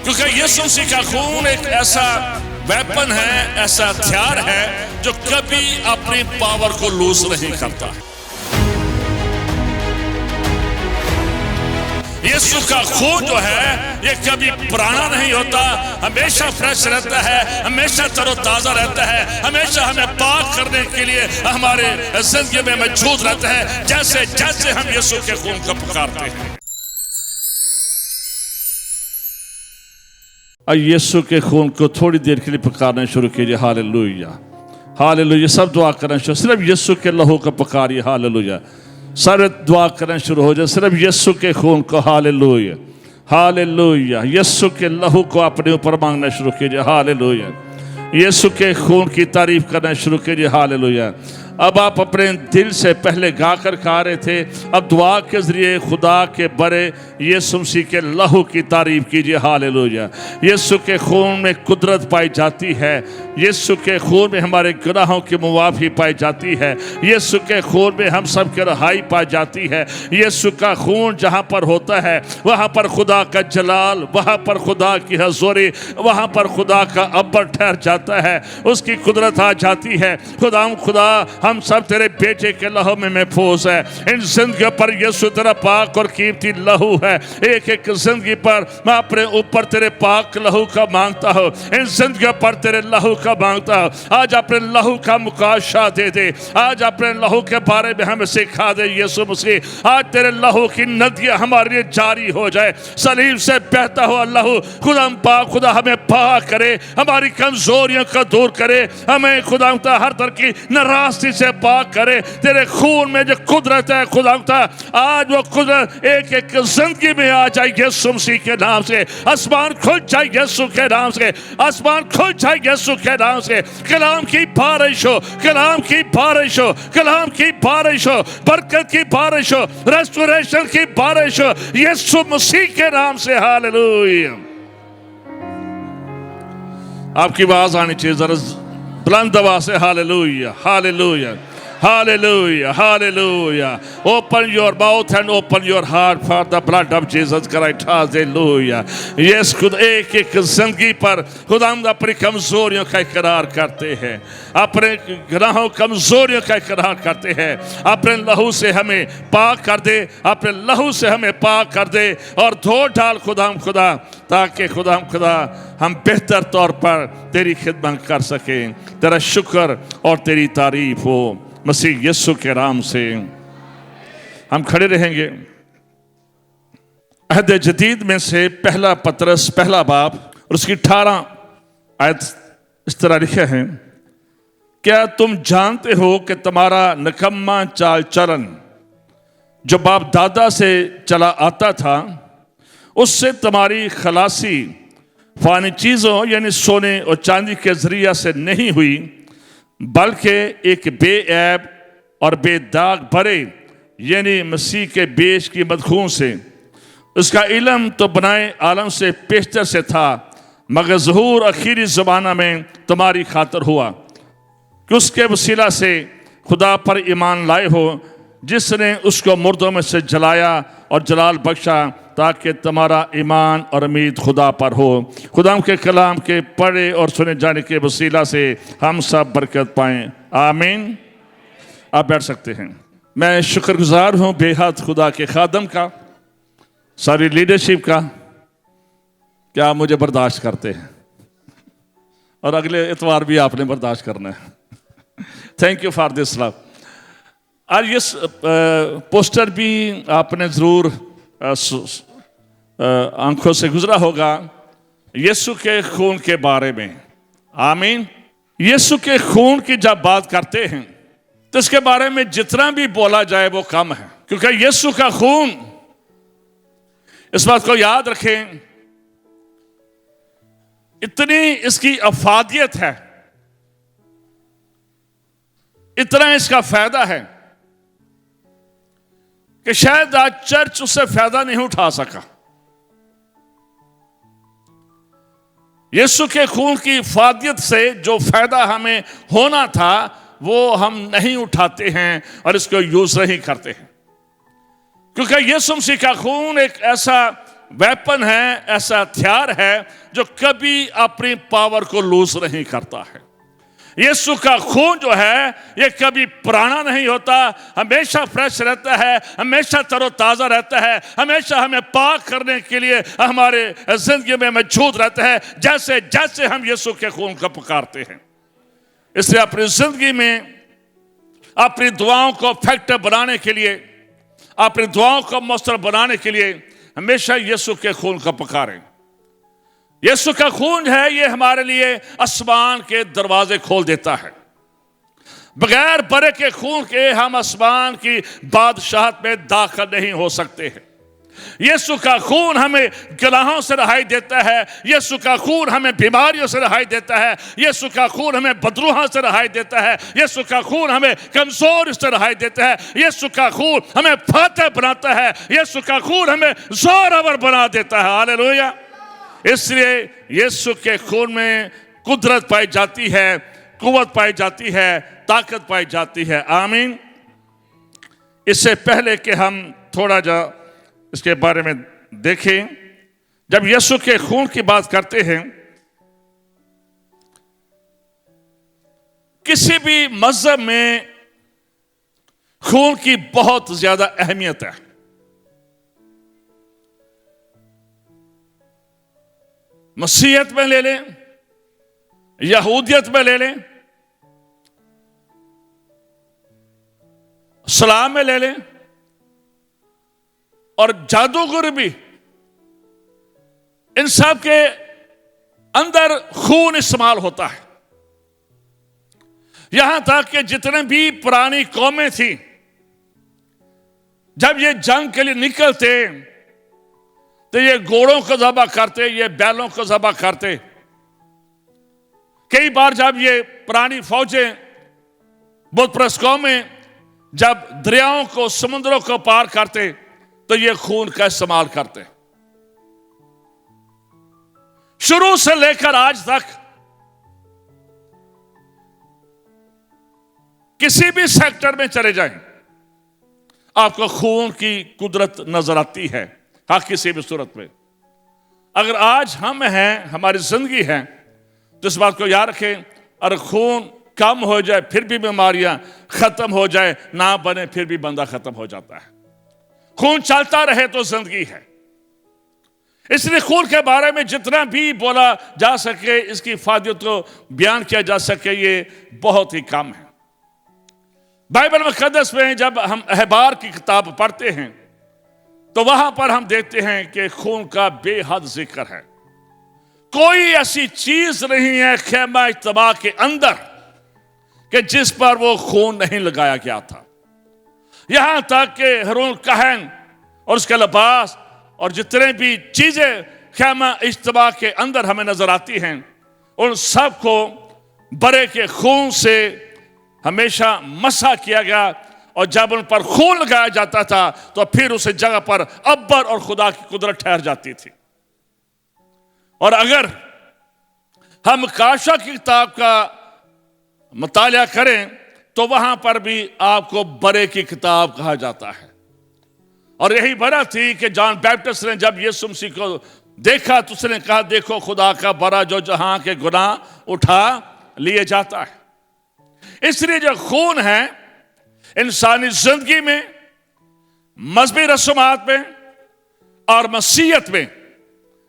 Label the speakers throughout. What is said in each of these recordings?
Speaker 1: क्योंकि यीशु मसीह का खून एक ऐसा वेपन है, ऐसा हथियार है जो कभी अपनी पावर को लूज नहीं करता। यीशु का खून जो है ये कभी पुराना नहीं होता, हमेशा फ्रेश रहता है, हमेशा तरोताजा रहता है, हमेशा हमें पाक करने के लिए हमारे जिंदगी में मौजूद रहता है, जैसे जैसे हम यीशु के खून को पुकारते हैं। यीशु के खून को थोड़ी देर के लिए पुकारना शुरू कीजिए। Hallelujah, hallelujah. सब दुआ करना शुरू, सिर्फ यीशु के लहू को पुकारिए। हालेलुया। सारे दुआ करना शुरू हो जाए सिर्फ यीशु के खून को। Hallelujah, hallelujah. यीशु के लहू को अपने ऊपर मांगना शुरू कीजिए। हालेलुया। यीशु के खून की तारीफ करना शुरू कीजिए। हालेलुया। अब आप अपने दिल से पहले गाकर खा रहे थे, अब दुआ के जरिए खुदा के बड़े यीशु मसीह के लहू की तारीफ कीजिए। हालेलुया। यीशु के खून में कुदरत पाई जाती है, यीशु के खून में हमारे गुनाहों की मुआफ़ी पाई जाती है, यीशु के खून में हम सब की रहाई पाई जाती है। यीशु का खून जहाँ पर होता है वहाँ पर खुदा का जलाल, वहाँ पर खुदा की हज़ूरी, वहाँ पर खुदा का अब्बर ठहर जाता है, उसकी कुदरत आ जाती है। खुदा हम सब तेरे बेटे के लहू में महफूज है। इन जिंदगियों पर यीशु तेरा पाक और कीमती लहू है। एक एक जिंदगी पर मैं अपने ऊपर तेरे पाक लहू का मांगता हूँ, इन जिंदगियों पर तेरे लहू का मांगता हूँ। आज अपने लहू का मुकाशा दे दे, आज अपने लहू के बारे में हमें सिखा दे यीशु मसीह। आज तेरे लहू की नदियाँ हमारे लिए जारी हो जाए, सलीब से बहता हुआ लहू खुदा हमें पाक करे, हमारी कमजोरियों को दूर करे, हमें खुदा हर तरह की नाराजगी से पाक करे। तेरे खून में जो कुदरत है खुदा, आज वो कुदरत एक एक जिंदगी में आ जाए यीशु मसीह के नाम से। आसमान खुल जाए यीशु के नाम से, आसमान खुल जाए यीशु के नाम से। कलाम की बारिश हो, कलाम की बारिश हो, कलाम की बारिश हो, बरकत की बारिश हो, रेस्टोरेशन की बारिश हो यीशु मसीह के नाम से। हालेलुया। आपकी आवाज आनी चाहिए जरा बुलंद आवाज से। Hallelujah, hallelujah, hallelujah, hallelujah. Open your mouth and open your heart for the blood of Jesus Christ. Hallelujah. Yes खुद एक एक जिंदगी पर खुदावंद अपनी कमजोरियों का इकरार करते हैं, अपने गुनाहों कमजोरियों का इकरार करते हैं। अपने लहू से हमें पाक कर दे, अपने लहू से हमें पाक कर दे और धो डाल खुदा, ताकि खुदा हम बेहतर तौर पर तेरी खिदमत कर सकें। तेरा शुक्र और तेरी तारीफ हो मसीह यीशु के नाम से। हम खड़े रहेंगे। अहद जदीद में से पहला पतरस पहला बाब और उसकी 18 आयत इस तरह लिखे हैं, क्या तुम जानते हो कि तुम्हारा निकम्मा चाल चलन जो बाप दादा से चला आता था, उससे तुम्हारी खलासी फानी चीज़ों यानी सोने और चांदी के जरिया से नहीं हुई, बल्कि एक बेऐब और बेदाग भरे यानी मसीह के बेश की मदखून से। उसका इल्म तो बनाए आलम से पेशतर से था, मगर ज़हूर आखिरी ज़माना में तुम्हारी खातर हुआ कि उसके वसीला से खुदा पर ईमान लाए हो, जिसने उसको मुर्दों में से जलाया और जलाल बख्शा, ताकि तुम्हारा ईमान और उम्मीद खुदा पर हो। खुदा के कलाम के पढ़े और सुने जाने के वसीला से हम सब बरकत पाएं। आमीन। आप बैठ सकते हैं। मैं शुक्रगुजार हूँ बेहद खुदा के खादम का, सारी लीडरशिप का, क्या आप मुझे बर्दाश्त करते हैं और अगले इतवार भी आपने बर्दाश्त करना है। Thank you for this love. आज ये पोस्टर भी आपने ज़रूर आंखों से गुजरा होगा यीशु के खून के बारे में। आमीन। यीशु के खून की जब बात करते हैं तो इसके बारे में जितना भी बोला जाए वो कम है, क्योंकि यीशु का खून, इस बात को याद रखें, इतनी इसकी अफादियत है, इतना इसका फायदा है कि शायद आज चर्च उससे फायदा नहीं उठा सका। यीशु के खून की फादियत से जो फायदा हमें होना था वो हम नहीं उठाते हैं और इसको यूज नहीं करते हैं, क्योंकि यीशु मसीह का खून एक ऐसा वेपन है, ऐसा हथियार है जो कभी अपनी पावर को लूज नहीं करता है। यीशु का खून जो है ये कभी पुराना नहीं होता, हमेशा फ्रेश रहता है, हमेशा तरोताजा रहता है, हमेशा हमें पाक करने के लिए हमारे जिंदगी में मौजूद रहता है, जैसे जैसे हम यीशु के खून को पुकारते हैं। इसलिए अपनी जिंदगी में अपनी दुआओं को इफेक्टिव बनाने के लिए, अपनी दुआओं को मौसर बनाने के लिए हमेशा यीशु के खून को पुकारें। यीशु का खून है ये हमारे लिए आसमान के दरवाजे खोल देता है। बगैर बरे के खून के हम आसमान की बादशाहत में दाखिल नहीं हो सकते हैं। यीशु का खून हमें गुनाहों से रिहाई देता है, यीशु का खून हमें बीमारियों से रिहाई देता है, यीशु का खून हमें बदरूहों से रिहाई देता है, यीशु का खून हमें कमजोर से रिहाई देता है, यीशु का खून हमें फातेह बनाता है, यीशु का खून हमें जोरावर बना देता है। हालेलुया। इसलिए यीशु के खून में कुदरत पाई जाती है, कुव्वत पाई जाती है, ताकत पाई जाती है। आमीन। इससे पहले कि हम थोड़ा जा इसके बारे में देखें, जब यीशु के खून की बात करते हैं, किसी भी मजहब में खून की बहुत ज्यादा अहमियत है। मसीहत में ले लें, यहूदियत में ले लें, इस्लाम में ले लें, और जादूगर भी, इन सब के अंदर खून इस्तेमाल होता है। यहां तक कि जितने भी पुरानी कौमें थी, जब ये जंग के लिए निकलते तो ये घोड़ों को ज़बह करते, ये बैलों को ज़बह करते। कई बार जब ये पुरानी फौजें, बुत परस्त कौमें जब दरियाओं को, समुद्रों को पार करते तो ये खून का इस्तेमाल करते। शुरू से लेकर आज तक किसी भी सेक्टर में चले जाएं, आपको खून की कुदरत नजर आती है। हाँ, किसी भी सूरत में अगर आज हम हैं, हमारी जिंदगी है, तो इस बात को याद रखें, अगर खून कम हो जाए फिर भी बीमारियां खत्म हो जाए, ना बने फिर भी बंदा खत्म हो जाता है। खून चलता रहे तो जिंदगी है। इसलिए खून के बारे में जितना भी बोला जा सके, इसकी फायदत को बयान किया जा सके, ये बहुत ही कम है। बाइबल मुकद्दस में जब हम अहबार की किताब पढ़ते हैं तो वहां पर हम देखते हैं कि खून का बेहद जिक्र है। कोई ऐसी चीज नहीं है खेमा इज्तिमा के अंदर कि जिस पर वो खून नहीं लगाया गया था। यहां तक कि हारून कहन और उसके लिबास और जितने भी चीजें खेमा इज्तिमा के अंदर हमें नजर आती हैं, उन सब को बरे के खून से हमेशा मसा किया गया, और जब उन पर खून लगाया जाता था तो फिर उस जगह पर अब्बर और खुदा की कुदरत ठहर जाती थी। और अगर हम काशा की किताब का मुतालिया करें तो वहां पर भी आपको बरे की किताब कहा जाता है। और यही बरा थी कि जॉन बैप्टिस्ट ने जब यीशु मसीह को देखा तो उसने कहा, देखो खुदा का बरा जो जहां के गुनाह उठा लिए जाता है। इसलिए जो खून है इंसानी जिंदगी में, मजहबी रस्मात में और मसीहत में,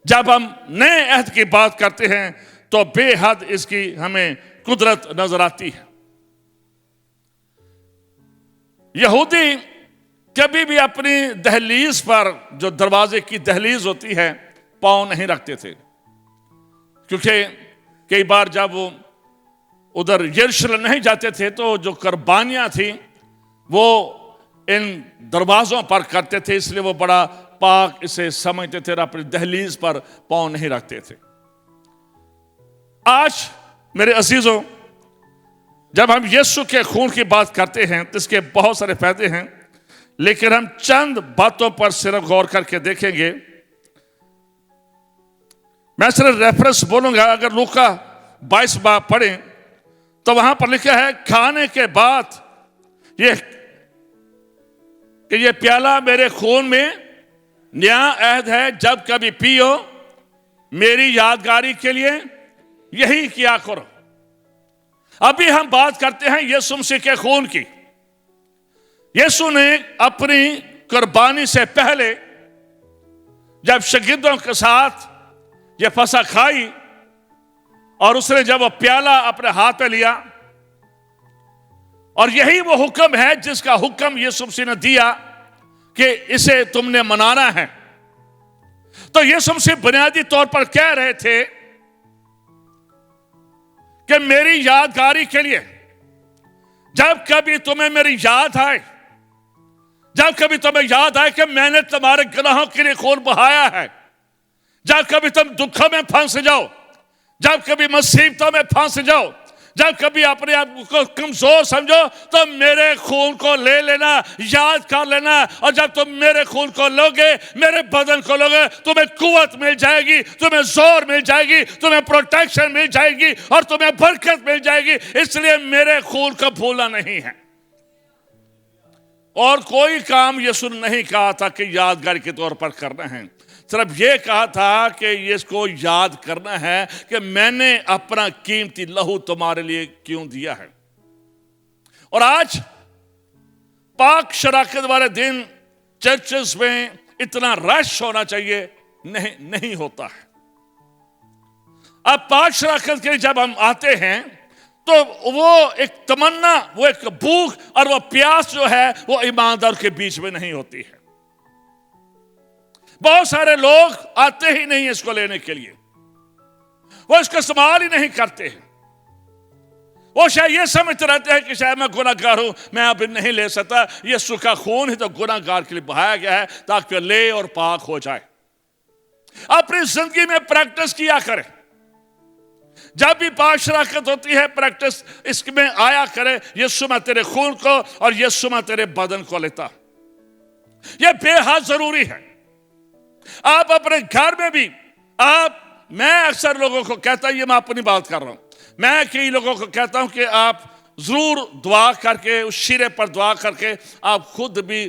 Speaker 1: जब हम नए अहद की बात करते हैं तो बेहद इसकी हमें कुदरत नजर आती है। यहूदी कभी भी अपनी दहलीज पर, जो दरवाजे की दहलीज होती है, पांव नहीं रखते थे, क्योंकि कई बार जब वो उधर यरूशलेम नहीं जाते थे तो जो कुर्बानियां थी वो इन दरवाजों पर करते थे, इसलिए वो बड़ा पाक इसे समझते थे और अपनी दहलीज पर पांव नहीं रखते थे। आज मेरे अजीजों, जब हम यीशु के खून की बात करते हैं तो इसके बहुत सारे फायदे हैं, लेकिन हम चंद बातों पर सिर्फ गौर करके देखेंगे। मैं सिर्फ रेफरेंस बोलूंगा। अगर लूका 22 बाब पढ़ें तो वहां पर लिखा है, खाने के बाद ये प्याला मेरे खून में नया अहद है, जब कभी पियो मेरी यादगारी के लिए यही किया करो। अभी हम बात करते हैं यीशु मसीह के खून की। यीशु ने अपनी कुर्बानी से पहले जब शागिर्दों के साथ ये फसह खाई और उसने जब वो प्याला अपने हाथ में लिया, और यही वो हुक्म है जिसका हुक्म यीशु मसीह ने दिया कि इसे तुमने मनाना है। तो यीशु मसीह बुनियादी तौर पर कह रहे थे कि मेरी यादगारी के लिए, जब कभी तुम्हें मेरी याद आए, जब कभी तुम्हें याद आए कि मैंने तुम्हारे गुनाहों के लिए खून बहाया है, जब कभी तुम दुखों में फंस जाओ, जब कभी मुसीबतों में फंस जाओ, जब कभी अपने आप को कमजोर समझो, तो मेरे खून को ले लेना, याद कर लेना। और जब तुम मेरे खून को लोगे, मेरे बदन को लोगे, तुम्हें कुव्वत मिल जाएगी, तुम्हें जोर मिल जाएगी, तुम्हें प्रोटेक्शन मिल जाएगी और तुम्हें बरकत मिल जाएगी। इसलिए मेरे खून को भूलना नहीं है। और कोई काम यीशु ने नहीं कहा था कि यादगार के तौर पर करना है, सिर्फ ये कहा था कि इसको याद करना है कि मैंने अपना कीमती लहू तुम्हारे लिए क्यों दिया है। और आज पाक शराकत वाले दिन चर्चेस में इतना रश होना चाहिए, नहीं होता है। अब पाक शराकत के लिए जब हम आते हैं तो वो एक तमन्ना, वो एक भूख और वो प्यास जो है वो ईमानदार के बीच में नहीं होती है। बहुत सारे लोग आते ही नहीं इसको लेने के लिए, वो इसका इस्तेमाल ही नहीं करते हैं। वो शायद ये समझते रहते हैं कि शायद मैं गुनाहगार हूं, मैं अब नहीं ले सकता। यीशु का खून ही तो गुनाहगार के लिए बहाया गया है ताकि ले और पाक हो जाए। अपनी जिंदगी में प्रैक्टिस किया करें। जब भी पाक शराकत होती है, प्रैक्टिस इसमें आया करे, यीशु मैं तेरे खून को और यीशु मैं तेरे बदन को लेता। यह बेहद जरूरी है। आप अपने घर में भी, मैं अक्सर लोगों को कहता हूं, ये मैं अपनी बात कर रहा हूं, मैं कई लोगों को कहता हूं कि आप जरूर दुआ करके, उस शीरे पर दुआ करके आप खुद भी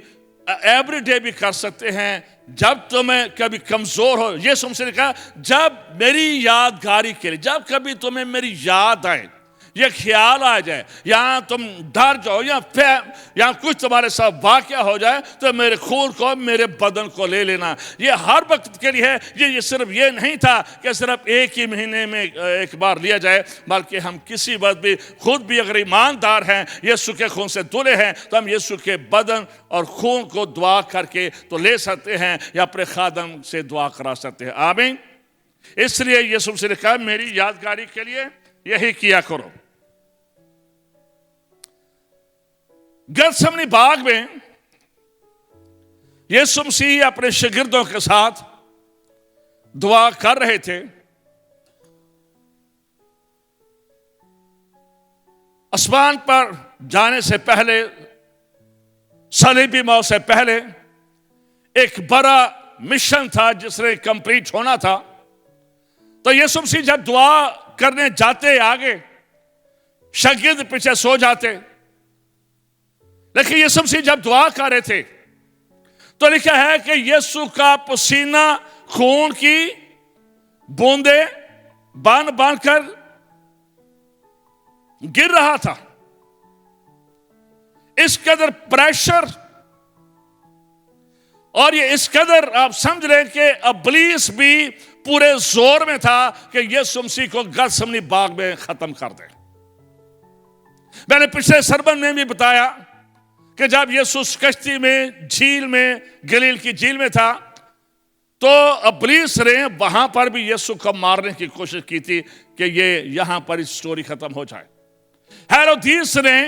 Speaker 1: एवरीडे भी कर सकते हैं। जब तुम्हें कभी कमजोर हो, ये तुमसे कहा, जब मेरी यादगारी के लिए, जब कभी तुम्हें मेरी याद आए, ये ख्याल आ जाए, या तुम डर जाओ या कुछ तुम्हारे साथ वाकया हो जाए, तो मेरे खून को, मेरे बदन को ले लेना। ये हर वक्त के लिए है। ये सिर्फ ये नहीं था कि सिर्फ एक ही महीने में एक बार लिया जाए, बल्कि हम किसी वक्त भी खुद भी अगर ईमानदार हैं, यीशु के खून से धुले हैं, तो हम यीशु के बदन और खून को दुआ करके तो ले सकते हैं या अपने खादम से दुआ करा सकते हैं। आमीन। इसलिए यीशु से कहा मेरी यादगारी के लिए यही किया करो। गतसमनी बाग में यीशु मसीह अपने शागिर्दों के साथ दुआ कर रहे थे। आसमान पर जाने से पहले, सलीबी मौत से पहले एक बड़ा मिशन था जिसने कंप्लीट होना था। तो यीशु मसीह जब दुआ करने जाते आगे, शागिर्द पीछे सो जाते, लेकिन यीशु मसीह जब दुआ कर रहे थे तो लिखा है कि यीशु का पसीना खून की बूंदे बांध बांध कर गिर रहा था। इस कदर प्रेशर, और ये इस कदर आप समझ रहे हैं कि इब्लीस भी पूरे जोर में था कि यीशु मसीह को गतसमनी बाग में खत्म कर दे। मैंने पिछले सरमन में भी बताया कि जब यीशु कश्ती में, झील में, गलील की झील में था, तो इब्लीस ने वहां पर भी यीशु को मारने की कोशिश की थी कि ये यहां पर स्टोरी खत्म हो जाए। हेरोदेस ने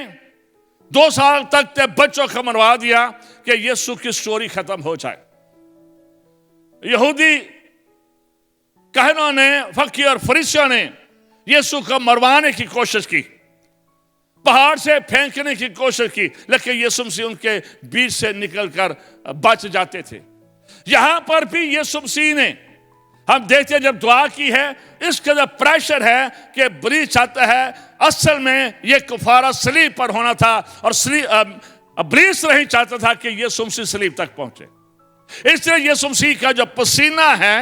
Speaker 1: 2 साल तक बच्चों को मरवा दिया कि यीशु की स्टोरी खत्म हो जाए। यहूदी कहनों ने, फकीर और फरीसियों ने यीशु को मरवाने की कोशिश की, पहाड़ से फेंकने की कोशिश की, लेकिन यीशु मसीह उनके बीच से निकलकर बच जाते थे। यहां पर भी यीशु मसीह ने, हम देखते हैं जब दुआ की है, इसका जब प्रेशर है कि इब्लीस चाहता है, असल में यह कफारा सलीब पर होना था और इब्लीस नहीं चाहता था कि यीशु मसीह सलीब तक पहुंचे। इसलिए यीशु मसीह का जो पसीना है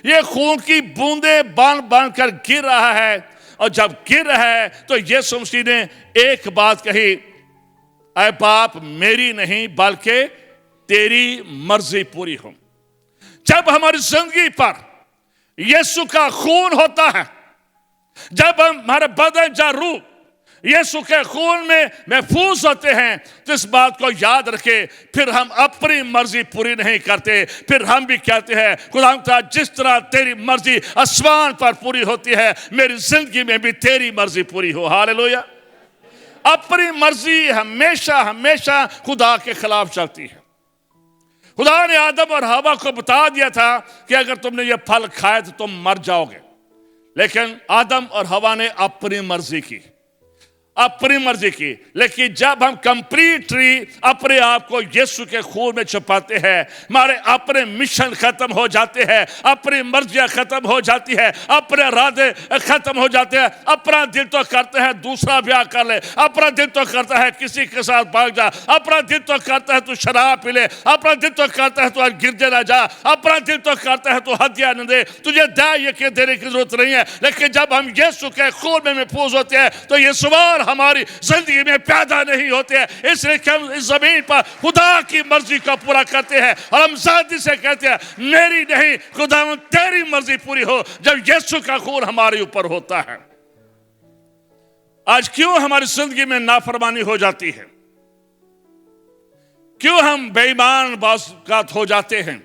Speaker 1: ये खून की बूंदे बांध बांध कर गिर रहा है, और जब गिर रहा है तो यीशु मसीह ने एक बात कही, ऐ बाप मेरी नहीं बल्कि तेरी मर्जी पूरी हो। जब हमारी जिंदगी पर यीशु का खून होता है, जब हमारे बदन या रूह यीशु के खून में महफूज होते हैं, तो इस बात को याद रखे, फिर हम अपनी मर्जी पूरी नहीं करते, फिर हम भी कहते हैं खुदा जिस तरह तेरी मर्जी आसमान पर पूरी होती है मेरी जिंदगी में भी तेरी मर्जी पूरी हो। हालेलुया। अपनी मर्जी हमेशा हमेशा खुदा के खिलाफ चलती है। खुदा ने आदम और हवा को बता दिया था कि अगर तुमने ये फल खाए तो तुम मर जाओगे, लेकिन आदम और हवा ने अपनी मर्जी की, अपनी मर्जी की। लेकिन जब हम कंप्लीटली अपने आप को यीशु के खून में छुपाते हैं, हमारे अपने मिशन खत्म हो जाते हैं, अपनी मर्जियां खत्म हो जाती है, अपने इरादे खत्म हो जाते हैं। अपना दिल तो करता है दूसरा ब्याह कर ले, अपना दिल तो करता है किसी के साथ भाग जा, अपना दिल तो करता है तू शराब पी ले, अपना दिल तो करता है तू आज गिरजे ना जा, अपना दिल तो करता है तू हदिया न दे, तुझे ये के देने की जरूरत नहीं है। लेकिन जब हम यीशु के खून में महफूज होते हैं तो ये सवाल हमारी जिंदगी में पैदा नहीं होते हैं। इसलिए हम इस जमीन पर खुदा की मर्जी को पूरा करते हैं और हम शांति से कहते हैं मेरी नहीं खुदा तेरी मर्जी पूरी हो, जब यीशु का खून हमारे ऊपर होता है। आज क्यों हमारी जिंदगी में नाफरमानी हो जाती है, क्यों हम बेईमान बात हो जाते हैं,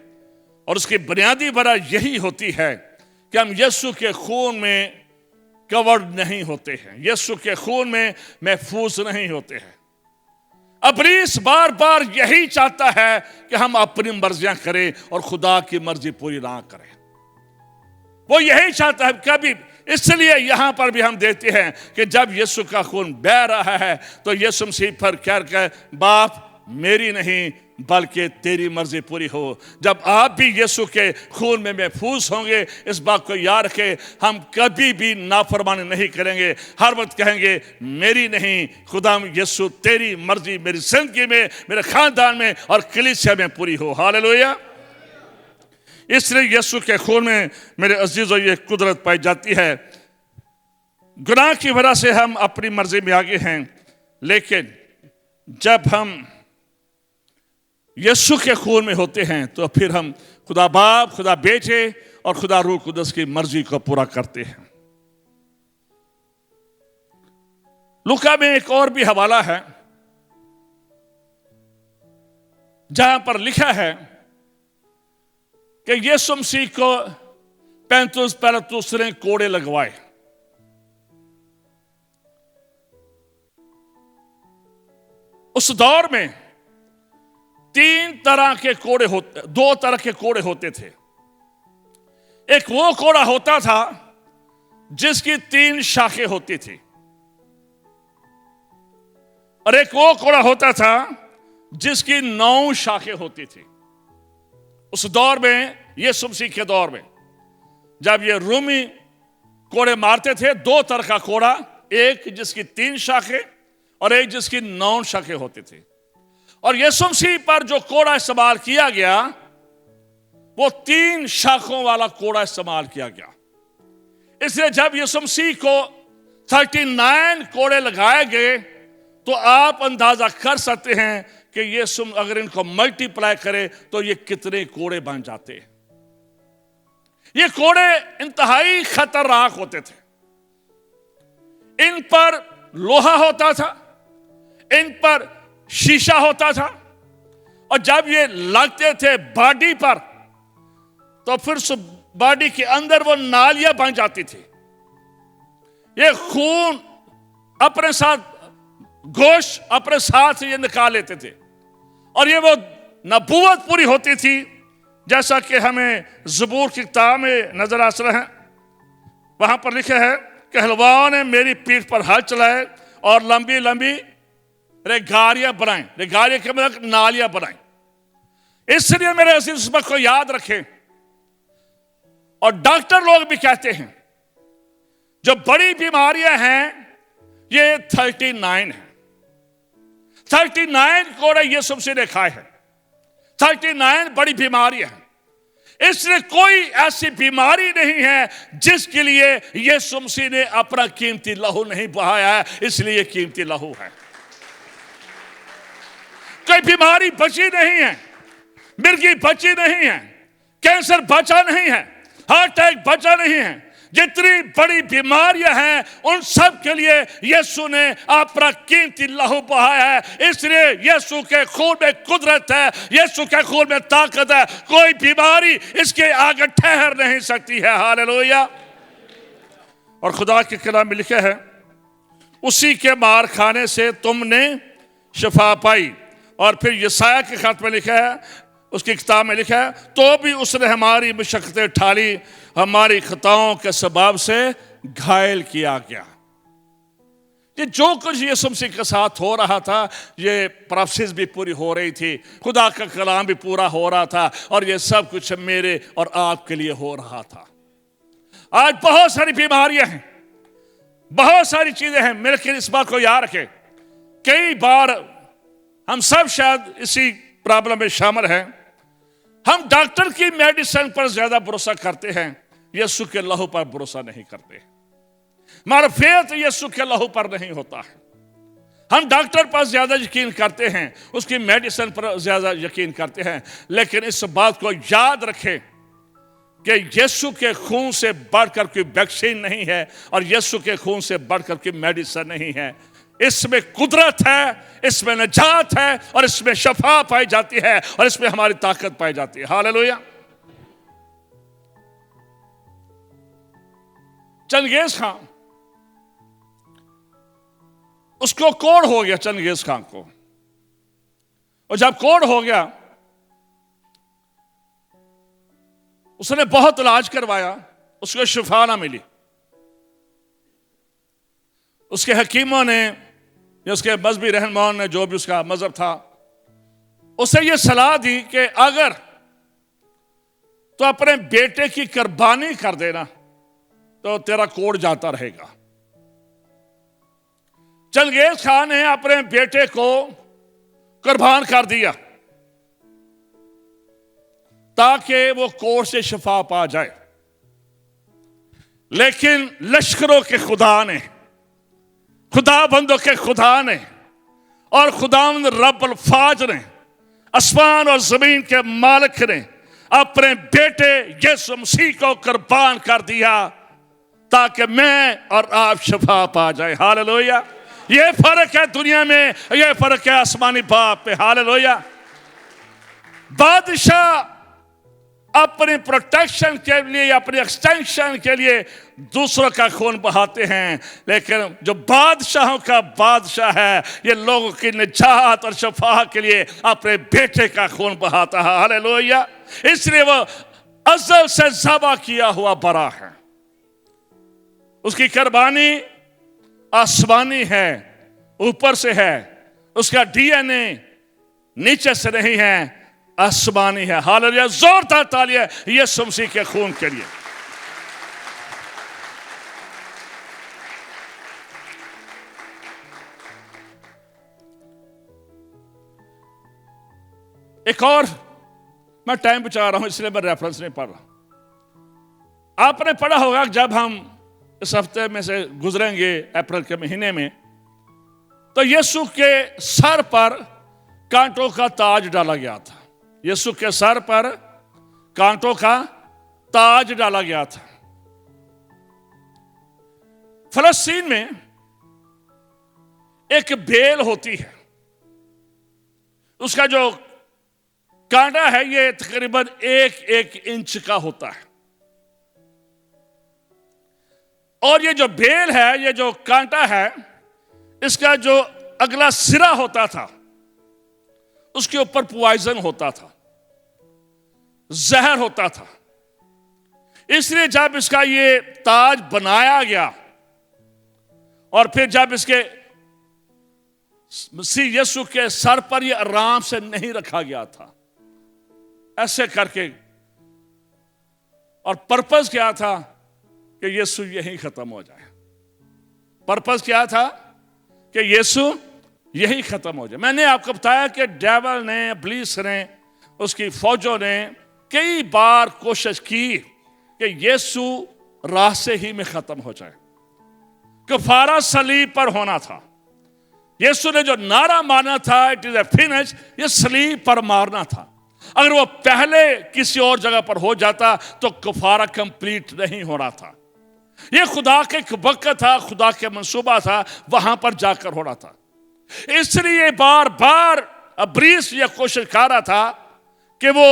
Speaker 1: और उसकी बुनियादी वजह यही होती है कि हम यीशु के खून में कवर्ड नहीं होते हैं, यीशु के खून में महफूज नहीं होते हैं। इब्लीस बार बार यही चाहता है कि हम अपनी मर्जियां करें और खुदा की मर्जी पूरी ना करें। वो यही चाहता है कभी। इसलिए यहां पर भी हम देखते हैं कि जब यीशु का खून बह रहा है तो यीशु मसीह पर कह कर बाप मेरी नहीं बल्कि तेरी मर्जी पूरी हो। जब आप भी यीशु के खून में महफूज होंगे, इस बात को याद रखें, हम कभी भी नाफरमानी नहीं करेंगे। हर वक्त कहेंगे मेरी नहीं खुदा यीशु तेरी मर्जी मेरी जिंदगी में, मेरे खानदान में और कलीसिया में पूरी हो। हालेलुया। इसलिए यीशु के खून में मेरे अजीजों ये कुदरत पाई जाती है। गुनाह की वजह से हम अपनी मर्जी में आगे हैं, लेकिन जब हम यीशु के खून में होते हैं तो फिर हम खुदा बाप, खुदा बेटे और खुदा रूह कुदस की मर्जी को पूरा करते हैं। लूका में एक और भी हवाला है जहां पर लिखा है कि यीशु मसीह को 35 पिलातुस ने कोड़े लगवाए। उस दौर में दो तरह के कोड़े होते थे। एक वो कोड़ा होता था जिसकी 3 शाखें होती थी, और एक वो कोड़ा होता था जिसकी 9 शाखें होती थी। उस दौर में, यीशु मसीह के दौर में, जब ये रोमी कोड़े मारते थे, 2 तरह का कोड़ा, एक जिसकी 3 शाखें और एक जिसकी 9 शाखें होती थी। और यीशु मसीह पर जो कोड़ा इस्तेमाल किया गया वो 3 शाखों वाला कोड़ा इस्तेमाल किया गया। इसलिए जब यीशु मसीह को 39 कोड़े लगाए गए तो आप अंदाजा कर सकते हैं कि यीशु अगर इनको मल्टीप्लाई करे तो ये कितने कोड़े बन जाते हैं। ये कोड़े इंतहाई खतरनाक होते थे। इन पर लोहा होता था, इन पर शीशा होता था, और जब ये लगते थे बॉडी पर तो फिर बॉडी के अंदर वो नालियां बन जाती थी। ये खून अपने साथ, गोश्त अपने साथ ये निकाल लेते थे, और ये वो नबूवत पूरी होती थी जैसा कि हमें ज़बूर की किताब में नजर आ रहा है। वहां पर लिखा है कि हलवाओं ने मेरी पीठ पर हल चलाए और लंबी लंबी रेगारियां बनाई। रेगारियां के मतलब नालियां बनाई। इसलिए मेरे अजीज बात को याद रखें, और डॉक्टर लोग भी कहते हैं जो बड़ी बीमारियां हैं ये 39 है। 39 कोड़े यीशु मसीह ने खाए हैं। 39 बड़ी बीमारियां हैं, इसलिए कोई ऐसी बीमारी नहीं है जिसके लिए यीशु मसीह ने अपना कीमती लहू नहीं बहाया है, इसलिए कीमती लहू है। कोई बीमारी बची नहीं है, मिर्गी बची नहीं है, कैंसर बचा नहीं है, हार्ट अटैक बचा नहीं है। जितनी बड़ी बीमारियां हैं उन सब के लिए यीशु ने अपना कीमती लहू बहाया है, इसलिए यीशु के खून में कुदरत है, यीशु के खून में ताकत है। कोई बीमारी इसके आगे ठहर नहीं सकती है। हालेलुया। और खुदा के कलाम में लिखा है, उसी के मार खाने से तुमने शिफा पाई। और फिर यशायाह के खत में लिखा है, उसकी किताब में लिखा है, तो भी उसने हमारी मशक्कतें ठाली, हमारी खताओं के सबब से घायल किया गया। ये जो कुछ यीशु मसीह के साथ हो रहा था, ये प्रोफेसीज भी पूरी हो रही थी, खुदा का कलाम भी पूरा हो रहा था, और ये सब कुछ मेरे और आपके लिए हो रहा था। आज बहुत सारी बीमारियां हैं, बहुत सारी चीजें हैं, लेकिन इस बात को याद रखें, कई बार हम सब शायद इसी प्रॉब्लम में शामिल हैं। हम डॉक्टर की मेडिसिन पर ज्यादा भरोसा करते हैं, यीशु के लहू पर भरोसा नहीं करते। हमारा फेथ यीशु के लहू पर नहीं होता है। हम डॉक्टर पर ज्यादा यकीन करते हैं, उसकी मेडिसिन पर ज्यादा यकीन करते हैं, लेकिन इस बात को याद रखें कि यीशु के खून से बढ़कर कोई वैक्सीन नहीं है, और यीशु के खून से बढ़कर कोई मेडिसिन नहीं है। इसमें कुदरत है, इसमें निजात है, और इसमें शफा पाई जाती है, और इसमें हमारी ताकत पाई जाती है। हालेलुया। चंगेज खान, उसको कोढ़ हो गया, चंगेज खान को, और जब कोढ़ हो गया उसने बहुत इलाज करवाया, उसको शिफा ना मिली। उसके हकीमों ने या उसके मजहबी रहनुमाओं ने, जो भी उसका मजहब था, उसे ये सलाह दी कि अगर तो अपने बेटे की कुर्बानी कर देना तो तेरा कोढ़ जाता रहेगा। चंगेज खान ने अपने बेटे को कुर्बान कर दिया ताकि वो कोढ़ से शिफा पा जाए, लेकिन लश्करों के खुदा ने, खुदा बंदों के खुदा ने, और खुदावंद रब्बुल फाज ने, आसमान और जमीन के मालिक ने अपने बेटे यीशु मसीह को कुर्बान कर दिया ताकि मैं और आप शिफा पा जाए। हालेलुया। ये फर्क है दुनिया में, ये फर्क है आसमानी बाप पे। हालेलुया। बादशाह अपने प्रोटेक्शन के लिए, अपने एक्सटेंशन के लिए दूसरों का खून बहाते हैं, लेकिन जो बादशाहों का बादशाह है, ये लोगों की निजात और शफा के लिए अपने बेटे का खून बहाता है। हालेलुया। इसलिए वो अज़ल से ज़बा किया हुआ बरा है, उसकी कुर्बानी आसमानी है, ऊपर से है, उसका डीएनए नीचे से नहीं है, आसमानी है। हालेलुया। जोरदार तालियां यीशु मसीह के खून के लिए। एक और, मैं टाइम बचा रहा हूं इसलिए मैं रेफरेंस नहीं पढ़ रहा। आपने पढ़ा होगा जब हम इस हफ्ते में से गुजरेंगे अप्रैल के महीने में, तो यीशु के सर पर कांटों का ताज डाला गया था। यीशु के सर पर कांटों का ताज डाला गया था। फलस्तीन में एक बेल होती है, उसका जो कांटा है ये तकरीबन 1 इंच का होता है, और ये जो बेल है, ये जो कांटा है, इसका जो अगला सिरा होता था उसके ऊपर पॉइजन होता था, जहर होता था। इसलिए जब इसका ये ताज बनाया गया और फिर जब इसके मसीह यीशु के सर पर ये आराम से नहीं रखा गया था, ऐसे करके, और पर्पस क्या था कि यीशु यही खत्म हो जाए। पर्पस क्या था कि यीशु यही खत्म हो जाए। मैंने आपको बताया कि डेविल ने, इब्लीस ने उसकी फौजों ने कई बार कोशिश की कि यीशु रास्ते ही में खत्म हो जाए। कफारा सलीब पर होना था। यीशु ने जो नारा मारना था, इट इज ए फिनिश, ये सलीब पर मारना था। अगर वो पहले किसी और जगह पर हो जाता तो कफारा कंप्लीट नहीं हो रहा था। ये खुदा के एक वक्त था, खुदा के मंसूबा था, वहां पर जाकर हो रहा था। इसलिए बार बार अब्रीस यह कोशिश कर रहा था कि वो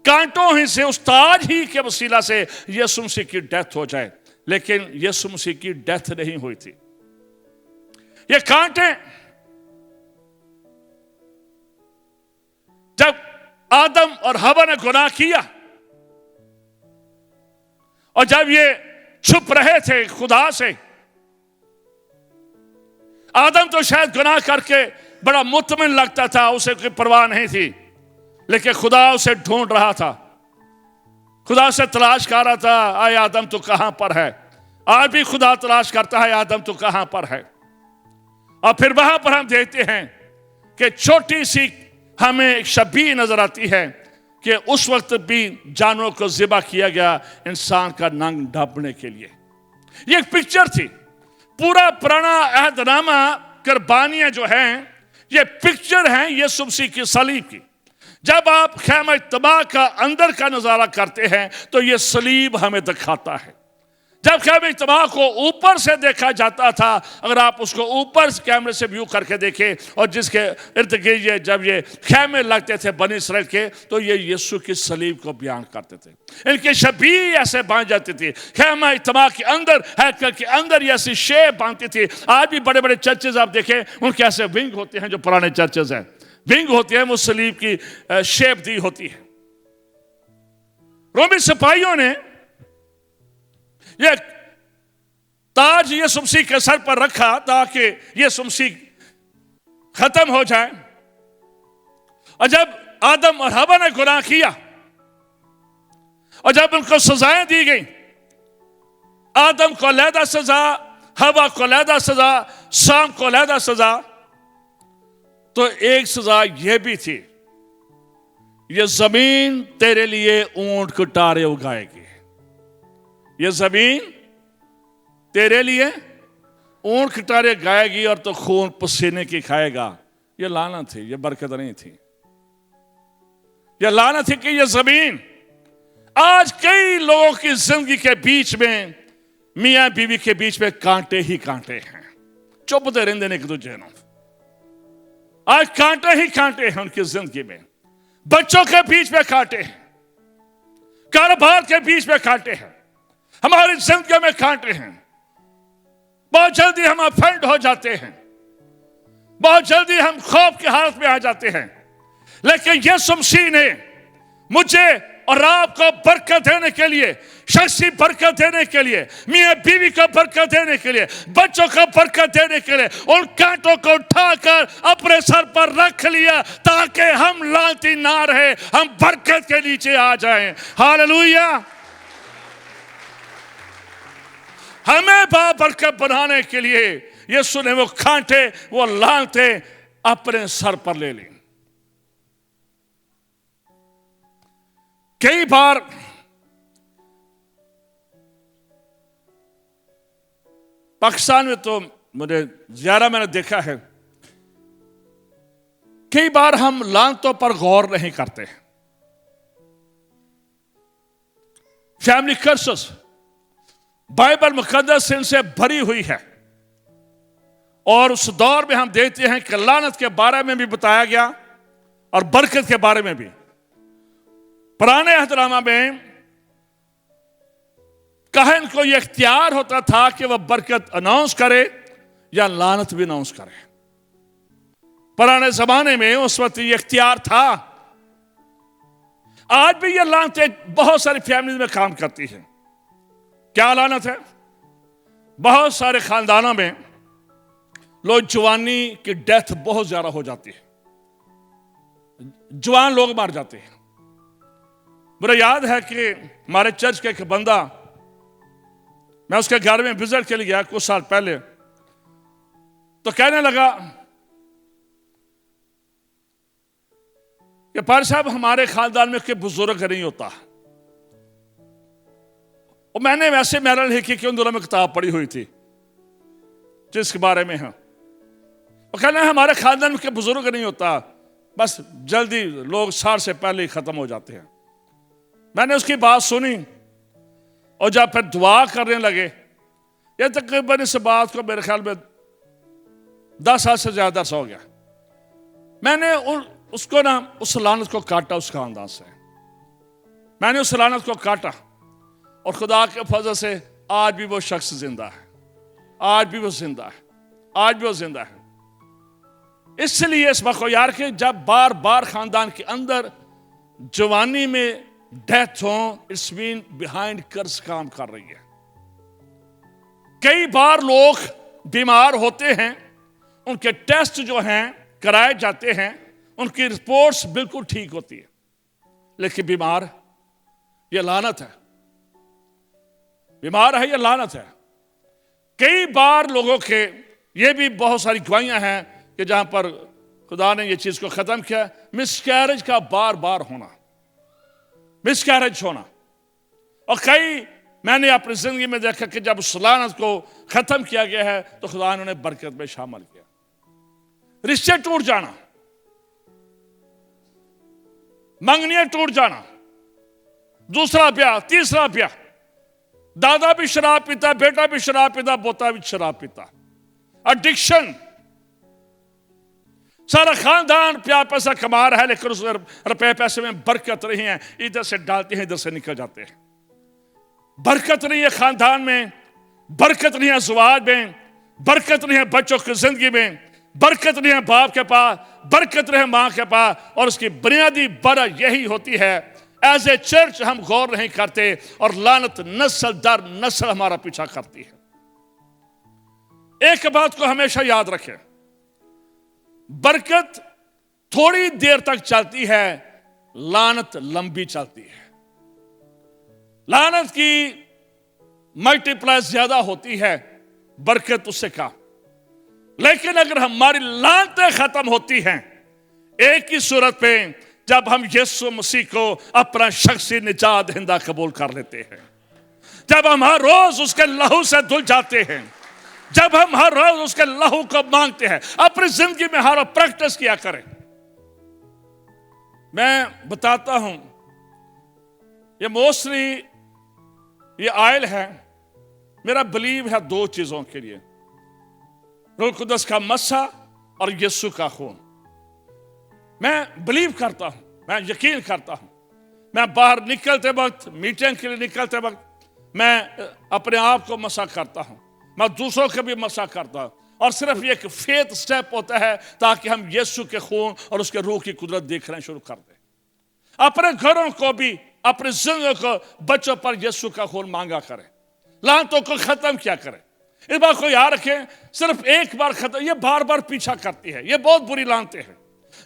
Speaker 1: कांटों ही से, उस ताज ही के वसीला से यीशु मसीह की डेथ हो जाए, लेकिन यीशु मसीह की डेथ नहीं हुई थी। ये कांटे जब आदम और हवा ने गुनाह किया और जब ये छुप रहे थे खुदा से, आदम तो शायद गुनाह करके बड़ा मुतमिन लगता था, उसे कोई परवाह नहीं थी, लेकिन खुदा उसे ढूंढ रहा था, खुदा से तलाश कर रहा था, आए आदम तू कहां पर है। आज भी खुदा तलाश करता है, आदम तू कहां पर है। और फिर वहां पर हम देखते हैं कि छोटी सी हमें एक शबीह नजर आती है कि उस वक्त भी जानवरों को ज़िबा किया गया इंसान का नंग ढांपने के लिए। ये एक पिक्चर थी। पूरा पुराना अहदनामा कुर्बानियां जो हैं, ये पिक्चर हैं यीशु मसीह की सलीब की। जब आप खैमा इत्तबा का अंदर का नजारा करते हैं तो ये सलीब हमें दिखाता है। जब खैमा इत्तबा को ऊपर से देखा जाता था, अगर आप उसको ऊपर कैमरे से व्यू करके देखें और जिसके इर्द गिर्द जब ये खैमे लगते थे बनी इसराइल के, तो ये यीशु की सलीब को बयान करते थे। इनकी शबीह ऐसे बांध जाती थी। खैमा इत्तबा के अंदर, हैकल के अंदर ये ऐसी शेप बांधती थी। आज भी बड़े बड़े चर्चेज आप देखें, उनके ऐसे विंग होते हैं, जो पुराने चर्चेज हैं, विंग होती है, वो सलीब की शेप दी होती है। रोमी सिपाहियों ने ये ताज यीशु मसीह के सर पर रखा ताकि यीशु मसीह खत्म हो जाए। और जब आदम और हवा ने गुनाह किया और जब उनको सजाएं दी गई, आदम को अलहदा सजा, हवा को अलहदा सजा, शाम को अलहदा सजा, तो एक सजा यह भी थी, यह जमीन तेरे लिए ऊंट कटारे उगाएगी। यह जमीन तेरे लिए ऊंट कटारे गाएगी और तो खून पसीने की खाएगा। यह लानत थी, यह बरकत नहीं थी। यह लानत थी कि यह जमीन, आज कई लोगों की जिंदगी के बीच में, मियां बीवी के बीच में कांटे ही कांटे हैं। चुभते रहते हैं एक दूजे को। आज कांटे ही कांटे हैं उनकी जिंदगी में। बच्चों के बीच में कांटे हैं, कारोबार के बीच में कांटे हैं, हमारी जिंदगी में कांटे हैं। बहुत जल्दी हम ऑफेंड हो जाते हैं, बहुत जल्दी हम खौफ की हालत में आ जाते हैं। लेकिन यीशु मसीह ने मुझे और आपको बरकत देने के लिए, शख्सी बरकत देने के लिए, मियां बीवी को बरकत देने के लिए, बच्चों को बरकत देने के लिए उन कांटों को उठाकर अपने सर पर रख लिया ताकि हम लानती ना रहे, हम बरकत के नीचे आ जाएं। हालेलुया। हमें बाबरकत बनाने के लिए यीशु ने वो कांटे, वो लानते अपने सर पर ले ली। कई बार पाकिस्तान में तो मुझे ज्यादा मैंने देखा है, कई बार हम लानतों पर गौर नहीं करते। फैमिली कर्सेस बाइबल मुकद्दस इनसे भरी हुई है और उस दौर में हम देखते हैं कि लानत के बारे में भी बताया गया और बरकत के बारे में भी। पुराने अहदनामा में काहिन को यह इख्तियार होता था कि वह बरकत अनाउंस करे या लानत भी अनाउंस करे। पुराने जमाने में उस वक्त यह इख्तियार था। आज भी यह लानतें बहुत सारी फैमिली में काम करती हैं। क्या लानत है? बहुत सारे खानदानों में लोग जवानी की डेथ बहुत ज्यादा हो जाती है, जवान लोग मार जाते हैं। मुझे याद है कि हमारे चर्च का एक बंदा, मैं उसके घर में विजिट के लिए गया कुछ साल पहले, तो कहने लगा कि पार साहब हमारे खानदान में कोई बुजुर्ग नहीं होता। और मैंने वैसे मेरा लिखी कि उन दिनों में किताब पढ़ी हुई थी जिसके बारे में है, वो कहना है हमारे खानदान में कोई बुजुर्ग नहीं होता, बस जल्दी लोग 60 से पहले ही खत्म हो जाते हैं। मैंने उसकी बात सुनी और जब फिर दुआ करने लगे, ये तकरीबन इस बात को मेरे ख्याल में 10 साल से ज्यादा हो गया, मैंने उसको ना उस लानत को काटा उस खानदान से। मैंने उस लानत को काटा और खुदा के फजल से आज भी वो शख्स जिंदा है, आज भी वो जिंदा है, आज भी वो जिंदा है। इसलिए इस वक्त यार के जब बार बार खानदान के अंदर जवानी में डेथ हो, इट्स मीन बिहाइंड कर्ज काम कर रही है। कई बार लोग बीमार होते हैं, उनके टेस्ट जो हैं कराए जाते हैं, उनकी रिपोर्ट्स बिल्कुल ठीक होती है, लेकिन बीमार, ये लानत है, बीमार है, ये लानत है। कई बार लोगों के ये भी बहुत सारी गवाहियां हैं कि जहां पर खुदा ने ये चीज को खत्म किया, मिसकैरेज का बार बार होना, मिसकैरेज होना। और कई मैंने अपनी जिंदगी में देखा कि जब उस लानत को खत्म किया गया है तो खुदा ने उन्हें बरकत में शामिल किया। रिश्ते टूट जाना, मंगनियां टूट जाना, दूसरा ब्याह, तीसरा ब्याह, दादा भी शराब पीता, बेटा भी शराब पीता, पोता भी शराब पीता, एडिक्शन, सारा खानदान प्यार पैसा कमा रहा है लेकिन उस रुपए पैसे में बरकत नहीं है, इधर से डालते हैं इधर से निकल जाते हैं। बरकत नहीं है खानदान में, बरकत नहीं है ज़वाज में, बरकत नहीं है बच्चों की जिंदगी में, बरकत नहीं है बाप के पास, बरकत नहीं है माँ के पास। और उसकी बुनियादी वजह यही होती है, एज ए चर्च हम गौर नहीं करते और लानत नस्ल दर नस्ल हमारा पीछा करती है। एक बात को हमेशा याद रखें, बरकत थोड़ी देर तक चलती है, लानत लंबी चलती है। लानत की मल्टीप्लाई ज्यादा होती है, बरकत उससे कम। लेकिन अगर हमारी लानतें खत्म होती हैं एक ही सूरत पे, जब हम यीशु मसीह को अपना शख्सी निजात दहिंदा कबूल कर लेते हैं, जब हम हर रोज उसके लहू से धुल जाते हैं, जब हम हर रोज उसके लहू को मांगते हैं। अपनी जिंदगी में हर प्रैक्टिस किया करें। मैं बताता हूं, ये मोस्टली ये आयल है, मेरा बिलीव है 2 चीजों के लिए, रूह कुदस का मस्सा और यीशु का खून। मैं बिलीव करता हूं, मैं यकीन करता हूं। मैं बाहर निकलते वक्त, मीटिंग के लिए निकलते वक्त, मैं अपने आप को मसा करता हूं, मैं दूसरों को भी मसा करता हूं। और सिर्फ ये एक फेथ स्टेप होता है ताकि हम यीशु के खून और उसके रूह की कुदरत देखना शुरू कर दें। अपने घरों को भी, अपने जिंदगी को, बच्चों पर यीशु का खून मांगा करें, लानतों को खत्म किया करें। इस बात को याद रखें, सिर्फ एक बार खत्म, ये बार बार पीछा करती है, ये बहुत बुरी लानतें हैं।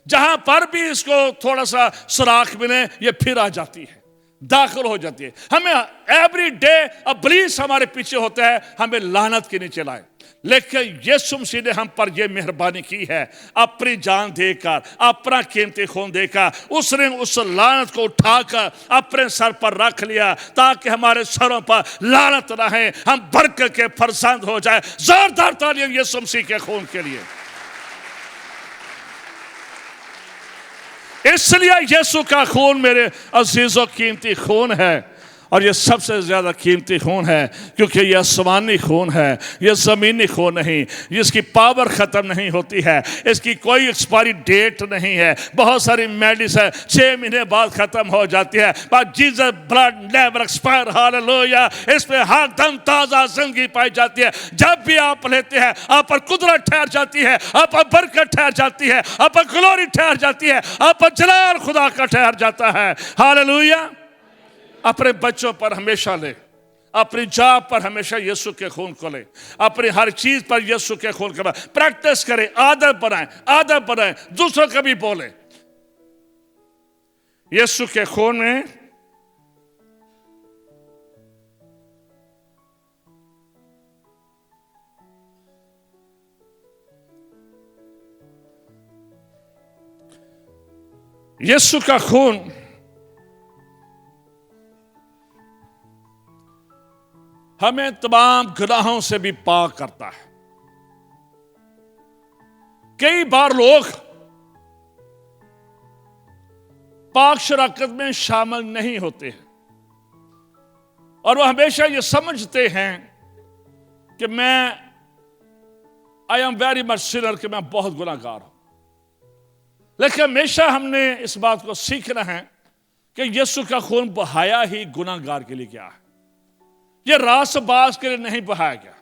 Speaker 1: जहां पर भी इसको थोड़ा सा सुराख मिले ये फिर आ जाती है, दाखिल हो जाती है। हमें एवरी डे इब्लीस हमारे पीछे होता है, हमें लानत के नीचे लाए। लेकिन यीशु मसीह ने हम पर यह मेहरबानी की है, अपनी जान देकर, अपना कीमती खून देकर उसने उस लानत को उठाकर अपने सर पर रख लिया ताकि हमारे सरों पर लानत रहे, हम बरकत के फरजंद हो जाए। जोरदार तालियां यीशु मसीह के खून के लिए। इसलिए यीशु का खून मेरे अजीजों कीमती खून है, और ये सबसे ज्यादा कीमती खून है क्योंकि यह आसमानी खून है, यह जमीनी खून नहीं, जिसकी पावर खत्म नहीं होती है, इसकी कोई एक्सपायरी डेट नहीं है। बहुत सारी मेडिसिन 6 महीने बाद खत्म हो जाती है, but Jesus blood never expire, hallelujah. इसमें हर दम ताजा जिंदगी पाई जाती है। जब भी आप लेते हैं आप पर कुदरत ठहर जाती है, आप पर बरकत ठहर जाती है, आप पर ग्लोरी ठहर जाती है, आप पर जलाल खुदा का ठहर जाता है, हालेलुया। अपने बच्चों पर हमेशा ले, अपनी जॉब पर हमेशा यीशु के खून को ले, अपनी हर चीज पर यीशु के खून का प्रैक्टिस करें, आदत बनाएं, आदत बनाएं, दूसरों को भी बोले यीशु के खून में यीशु का खून हमें तमाम गुनाहों से भी पाक करता है। कई बार लोग पाक शराकत में शामिल नहीं होते हैं और वो हमेशा ये समझते हैं कि I am very much Sinner, कि मैं बहुत गुनाहगार हूं। लेकिन हमेशा हमने इस बात को सीखना है कि यीशु का खून बहाया ही गुनाहगार के लिए क्या है। ये रासबाज के लिए नहीं बहाया गया।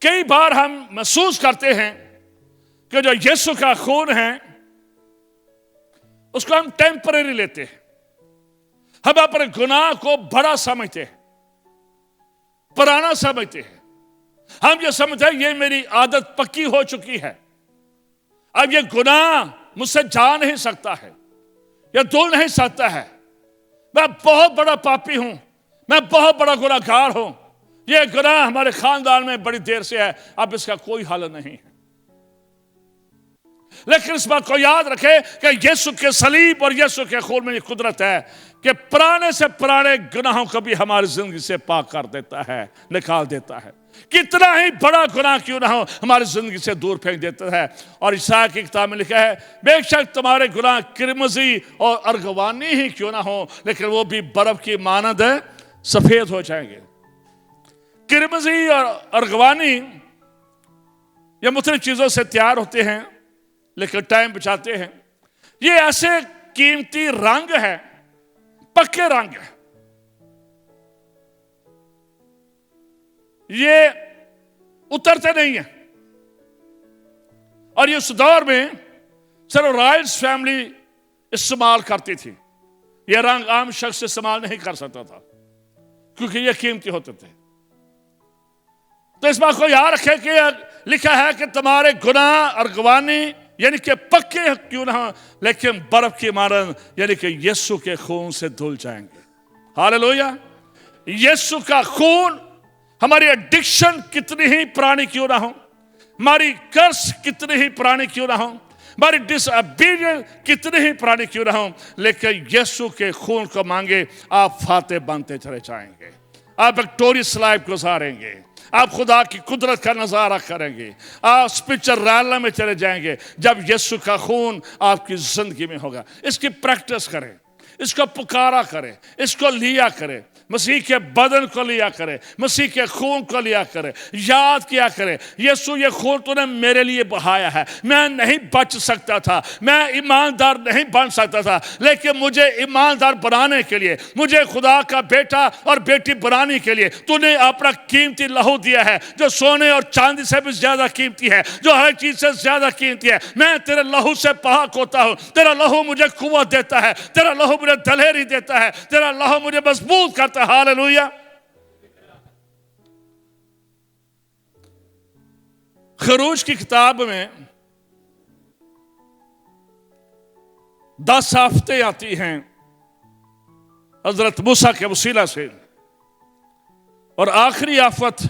Speaker 1: कई बार हम महसूस करते हैं कि जो यीशु का खून है उसको हम टेम्परेरी लेते हैं। हम अपने गुनाह को बड़ा समझते हैं, पुराना समझते हैं। हम ये समझते हैं ये मेरी आदत पक्की हो चुकी है, अब ये गुनाह मुझसे जा नहीं सकता है या धुल नहीं सकता है। मैं बहुत बड़ा पापी हूं, मैं बहुत बड़ा गुनाहगार हूं। ये गुनाह हमारे खानदान में बड़ी देर से है, अब इसका कोई हल नहीं है। लेकिन इस बात को याद रखें कि यीशु के सलीब और यीशु के खून में ये कुदरत है कि पुराने से पुराने गुनाहों को भी हमारी जिंदगी से पाक कर देता है, निकाल देता है। कितना ही बड़ा गुनाह क्यों ना हो, हमारी जिंदगी से दूर फेंक देता है। और ईसाया की किताब में लिखा है, बेशक तुम्हारे गुनाह किरमजी और अर्गवानी ही क्यों ना हो, लेकिन वो भी बर्फ की मानद सफेद हो जाएंगे। किरमजी और अर्गवानी ये मुख्तलिफ चीजों से तैयार होते हैं, लेकिन टाइम बचाते हैं। ये ऐसे कीमती रंग है, पक्के रंग है, ये उतरते नहीं है। और ये उस दौर में सिर्फ रॉयल्स फैमिली इस्तेमाल करती थी। यह रंग आम शख्स इस्तेमाल नहीं कर सकता था क्योंकि ये कीमती होते थे। तो इस बात को याद रखें कि लिखा है कि तुम्हारे गुनाह और गवानी यानी कि पक्के क्यों ना हो, लेकिन बर्फ की मानद यानी कि यीशु के खून से धुल जाएंगे। हालेलुया। यीशु का खून हमारी एडिक्शन कितनी ही पुरानी क्यों ना हो, हमारी कर्स कितनी ही पुरानी क्यों ना हो, हमारी डिसओबीडियंस कितनी ही पुरानी क्यों ना हो, लेकिन यीशु के खून को मांगे, आप फाते बनते चले जाएंगे, आप विक्टोरियस लाइफ गुजारेंगे, आप खुदा की कुदरत का नजारा करेंगे, आप स्पिरिचुअल रैली में चले जाएंगे जब यीशु का खून आपकी जिंदगी में होगा। इसकी प्रैक्टिस करें, इसको पुकारा करें, इसको लिया करें, मसीह के बदन को लिया करे, मसीह के खून को लिया करे, याद किया करे, यीशु ये खून तूने मेरे लिए बहाया है। मैं नहीं बच सकता था, मैं ईमानदार नहीं बन सकता था, लेकिन मुझे ईमानदार बनाने के लिए, मुझे खुदा का बेटा और बेटी बनाने के लिए तूने अपना कीमती लहू दिया है, जो सोने और चांदी से भी ज्यादा कीमती है, जो हर चीज से ज्यादा कीमती है। मैं तेरे लहू से पाक होता हूं। तेरा लहू मुझे कुव्वत देता है, तेरा लहू मुझे दलेरी देता है, तेरा लहू मुझे मजबूत करता है। हालेलुया। खरूज की किताब में 10 आफतें आती हैं हजरत मूसा के वसीला से, और आखिरी आफत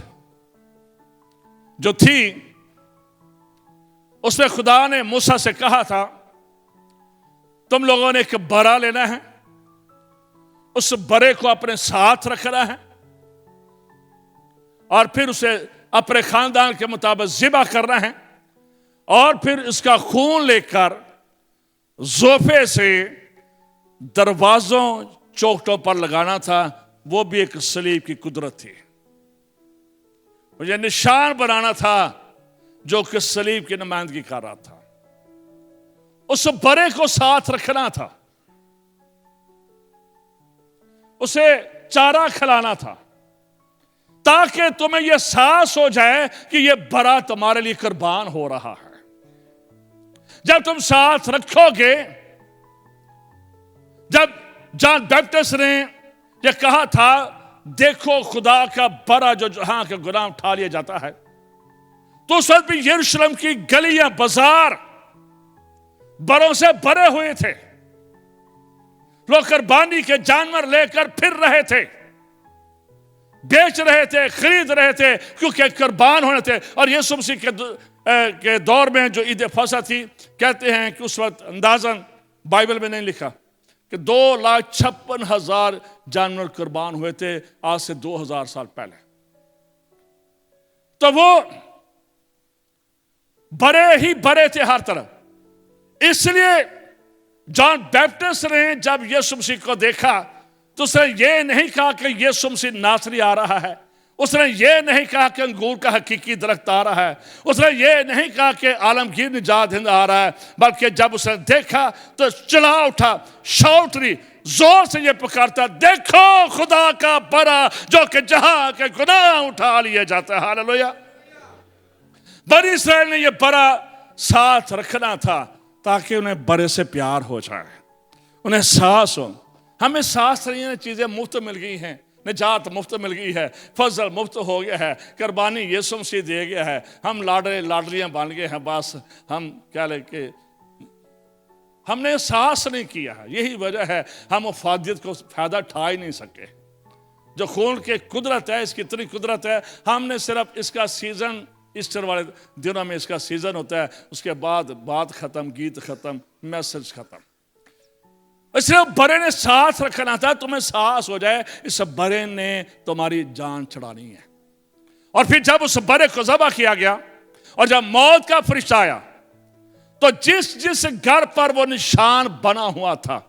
Speaker 1: जो थी उसमें खुदा ने मूसा से कहा था, तुम लोगों ने एक बरा लेना है, उस बरे को अपने साथ रखना है और फिर उसे अपने खानदान के मुताबिक ज़िबा करना है, और फिर इसका खून लेकर जोफे से दरवाजों चौखटों पर लगाना था। वो भी एक सलीब की कुदरत थी। मुझे निशान बनाना था जो कि सलीब की नुमाइंदगी कर रहा था। उस बरे को साथ रखना था, उसे चारा खिलाना था, ताकि तुम्हें यह एहसास हो जाए कि यह बरा तुम्हारे लिए कुर्बान हो रहा है। जब तुम साथ रखोगे, जब जॉन बैप्टिस्ट ने यह कहा था, देखो खुदा का बरा जो जहां के गुनाह उठा लिया जाता है, तो उस वक्त भी यरूशलेम की गलियां बाजार बरों से भरे हुए थे। लोग कुर्बानी के जानवर लेकर फिर रहे थे, बेच रहे थे, खरीद रहे थे, क्योंकि कुर्बान होने थे। और यीशु मसीह के के दौर में जो ईद फसह थी, कहते हैं कि उस वक्त अंदाजन, बाइबल में नहीं लिखा, कि 2,56,000 जानवर कुर्बान हुए थे आज से 2000 साल पहले। तो वो बड़े ही बड़े थे हर तरफ। इसलिए जॉन बैप्टिस्ट ने जब यीशु मसीह को देखा तो उसने ये नहीं कहा कि यीशु मसीह नासरी आ रहा है, उसने ये नहीं कहा कि अंगूर का हकीकी दरख्त आ रहा है, उसने ये नहीं कहा कि आलमगीर निजात हिंद आ रहा है, बल्कि जब उसने देखा तो चिल्ला उठा, शाउटरी जोर से ये पुकारता, देखो खुदा का बड़ा जो कि जहां के गुनाह उठा लिए जाता है। हालेलुया। बनी इस्राएल ने ये बड़ा साथ रखना था ताकि उन्हें बड़े से प्यार हो जाए, उन्हें सांस हो। हमें सांस नहीं है, चीजें मुफ्त मिल गई हैं, निजात मुफ्त मिल गई है, फजल मुफ्त हो गया है, कुर्बानी यीशु मसीह दे गया है, हम लाडले लाडलियां बन गए हैं। बस हम क्या लेके हमने सांस नहीं किया है, यही वजह है हम अफादियत को फायदा उठा ही नहीं सके। जो खून के कुदरत है, इसकी इतनी कुदरत है, हमने सिर्फ इसका सीजन, ईस्टर वाले दिनों में इसका सीजन होता है, उसके बाद बात खत्म, गीत खत्म, मैसेज खत्म। इसलिए बड़े ने सांस रखना था, तुम्हें सांस हो जाए, इस बड़े ने तुम्हारी जान छुड़ानी है। और फिर जब उस बड़े को ज़बह किया गया और जब मौत का फरिश्ता आया, तो जिस जिस घर पर वो निशान बना हुआ था,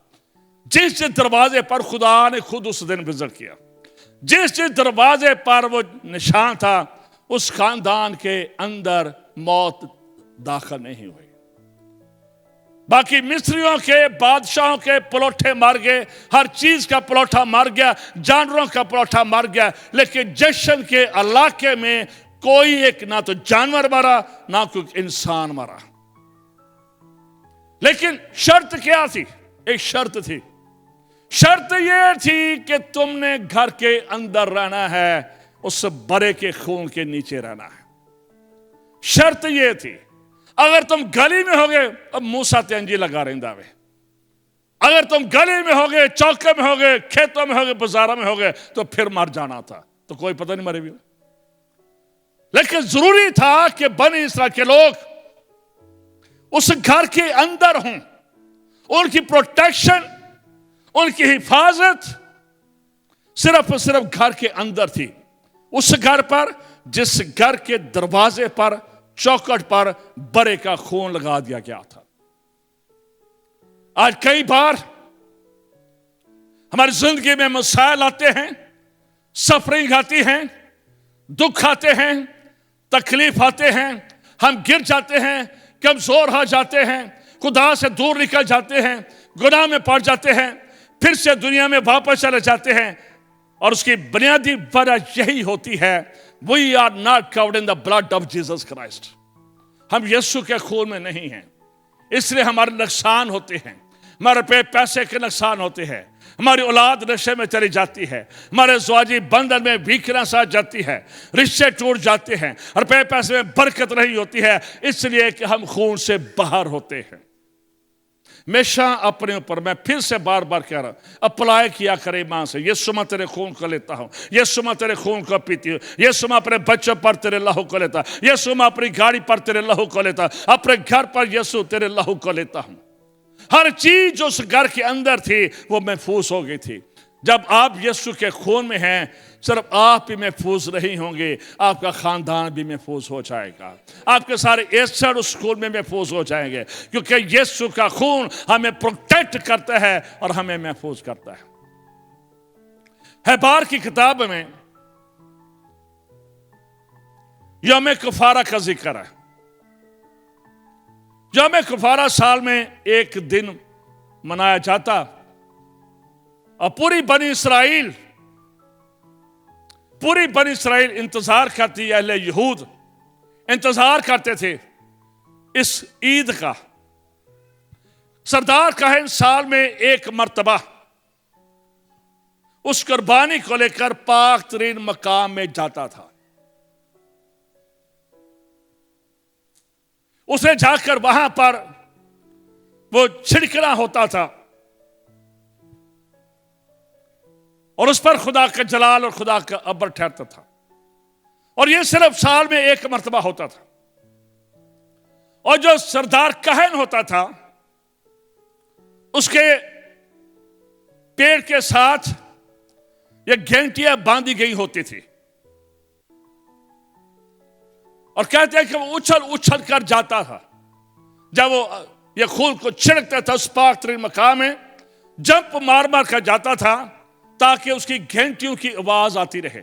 Speaker 1: जिस जिस दरवाजे पर खुदा ने खुद उस दिन विजिट किया, जिस जिस दरवाजे पर वो निशान था, उस खानदान के अंदर मौत दाखिल नहीं हुई। बाकी मिस्रियों के, बादशाहों के पलौठे मर गए, हर चीज का पलौठा मर गया, जानवरों का पलौठा मर गया, लेकिन जश्न के इलाके में कोई एक ना तो जानवर मरा ना कोई इंसान मरा। लेकिन शर्त क्या थी? एक शर्त थी। शर्त यह थी कि तुमने घर के अंदर रहना है, उस बड़े के खून के नीचे रहना है। शर्त यह थी। अगर तुम गली में होगे, अब मूसा तेंजी लगा रहा वे, अगर तुम गली में होगे, चौके में होगे, खेतों में होगे, बाजारों में होगे, तो फिर मर जाना था, तो कोई पता नहीं मरे भी। लेकिन जरूरी था कि बनी इस्राएल के लोग उस घर के अंदर हों, उनकी प्रोटेक्शन, उनकी हिफाजत सिर्फ और सिर्फ घर के अंदर थी। उस घर पर, जिस घर के दरवाजे पर, चौखट पर बड़े का खून लगा दिया गया था। आज कई बार हमारी जिंदगी में मसाइल आते हैं, सफरिंग आती हैं, दुख आते हैं, तकलीफ आते हैं, हम गिर जाते हैं, कमजोर हो जाते हैं, खुदा से दूर निकल जाते हैं, गुनाह में पड़ जाते हैं, फिर से दुनिया में वापस चले जाते हैं। और उसकी बुनियादी वजह यही होती है, we are not covered in the blood of Jesus Christ. हम यीशु के खून में नहीं हैं, इसलिए हमारे नुकसान होते हैं, हमारे पे पैसे के नुकसान होते हैं, हमारी औलाद नशे में चली जाती है, हमारे ज़वाजी बंधन में वीकनेस आ जाती है, रिश्ते टूट जाते हैं, और पे पैसे में बरकत नहीं होती है, इसलिए कि हम खून से बाहर होते हैं। हमेशा अपने ऊपर, मैं फिर से बार बार कह रहा हूं, अप्लाई किया करे मां से, यीशु मैं तेरे खून को लेता हूं, यीशु मैं तेरे खून को पीती हूं, यीशु मैं अपने बच्चों पर तेरे लहू को लेता, यीशु मैं अपनी गाड़ी पर तेरे लहू को लेता, अपने घर पर यीशु तेरे लहू को लेता हूं। हर चीज जो उस घर के अंदर थी वो महफूज हो गई थी। जब आप यीशु के खून में हैं, सिर्फ आप ही महफूज नहीं होंगे, आपका खानदान भी महफूज हो जाएगा, आपके सारे एसर उस खून में महफूज हो जाएंगे, क्योंकि यीशु का खून हमें प्रोटेक्ट करता है और हमें महफूज करता है। हबार की किताब में यौम कफारा का जिक्र है। यौम कफारा साल में एक दिन मनाया जाता और पूरी बनी इसराइल इंतजार करती, अहले यहूद इंतजार करते थे इस ईद का। सरदार काहिन साल में एक मर्तबा उस कुर्बानी को लेकर पाक तरीन मकाम में जाता था। उसे जाकर वहां पर वो छिड़कना होता था और उस पर खुदा का जलाल और खुदा का अबर ठहरता था। और यह सिर्फ साल में एक मर्तबा होता था। और जो सरदार कहन होता था उसके पेड़ के साथ ये घंटियां बांधी गई होती थी और कहते हैं कि वो उछल उछल कर जाता था। जब वो ये खून को छिड़कता था उस पाक तरीन मकाम में, जंप मार मार कर जाता था ताकि उसकी घंटियों की आवाज आती रहे,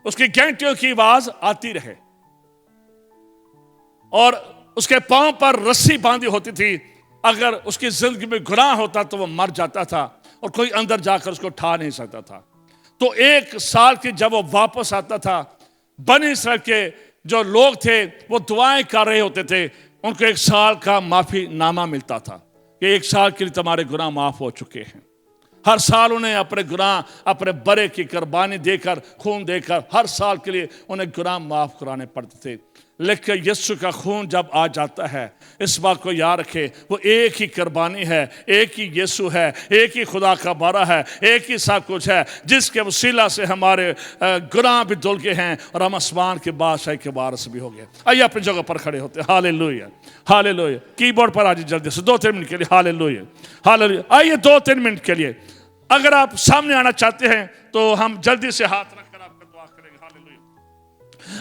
Speaker 1: उसकी घंटियों की आवाज आती रहे। और उसके पांव पर रस्सी बांधी होती थी, अगर उसकी जिंदगी में गुनाह होता तो वो मर जाता था और कोई अंदर जाकर उसको उठा नहीं सकता था। तो 1 साल के जब वो वापस आता था, बनी इस्राएल के जो लोग थे वो दुआएं कर रहे होते थे, उनको 1 साल का माफी नामा मिलता था कि 1 साल के लिए तुम्हारे गुनाह माफ हो चुके हैं। हर साल उन्हें अपने गुनाह, अपने बड़े की कुर्बानी देकर, खून देकर हर साल के लिए उन्हें गुनाह माफ कराने पड़ते थे। लेकिन यीशु का खून जब आ जाता है, इस बात को याद रखे, वो एक ही कुर्बानी है, एक ही यीशु है, एक ही खुदा का बारा है, एक ही सब कुछ है जिसके वसीला से हमारे गुनाह भी धुल गए हैं और हम आसमान के बादशाह के वारिस भी हो गए। आइए अपनी जगह पर खड़े होते हैं। Hallelujah, hallelujah. कीबोर्ड पर आज जल्दी से 2-3 मिनट के लिए। Hallelujah, hallelujah. आइए 2-3 मिनट के लिए अगर आप सामने आना चाहते हैं तो हम जल्दी से हाथ रखकर आपका दुआ करेंगे। हालेलुया।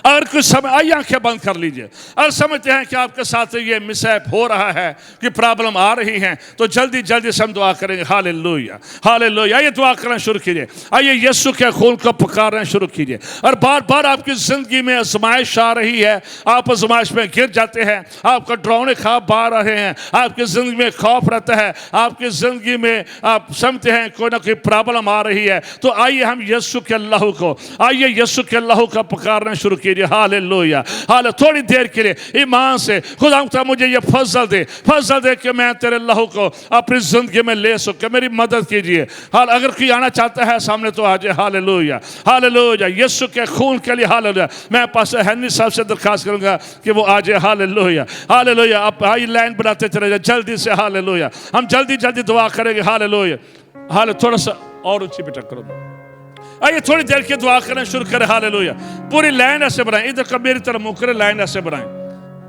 Speaker 1: अगर कुछ समय, आइए आंखें बंद कर लीजिए। अगर समझते हैं कि आपके साथ ये मिसहैप हो रहा है, कि प्रॉब्लम आ रही है, तो जल्दी जल्दी से हम दुआ करेंगे। Hallelujah, hallelujah. आइए दुआ करना शुरू कीजिए। आइए यीशु के खून को पुकारना शुरू कीजिए। और बार बार आपकी जिंदगी में आजमाइश आ रही है, आप आजमाइश में गिर जाते हैं, आपका डरावने ख्वाब आ रहे हैं, आपकी जिंदगी में खौफ रहता है, आपकी जिंदगी में आप समझते हैं कोई ना कोई प्रॉब्लम आ रही है, तो आइए हम यीशु के अल्लाह को, आइए यीशु के अल्लाह का पुकारना शुरू कीजिए। हालेलुया, हाले। थोड़ी देर के लिए ईमान से, खुदा मुझे ये फजल दे कि मैं तेरे अल्लाह को अपनी जिंदगी में ले सकूं, मेरी मदद कीजिए। हाल अगर कोई आना चाहता है सामने तो आ जाए। Hallelujah, hallelujah. यीशु के खून के लिए हालेलुया। मैं पास्टर हेनरी साहब से दरखास्त करूंगा कि वो आ जाए। Hallelujah, hallelujah. आप आई लाइन बनाते चले जाए जल्दी से। हालेलुया। हम जल्दी जल्दी दुआ करेंगे। हालेलुया, हाले। थोड़ा सा और ऊंची बेटा करो। आइए थोड़ी देर की दुआ करना शुरू करें। हालेलुया। पूरी लाइन ऐसे बनाएं, इधर का मेरी तरफ मुंह करे, लाइन ऐसे बनाएं,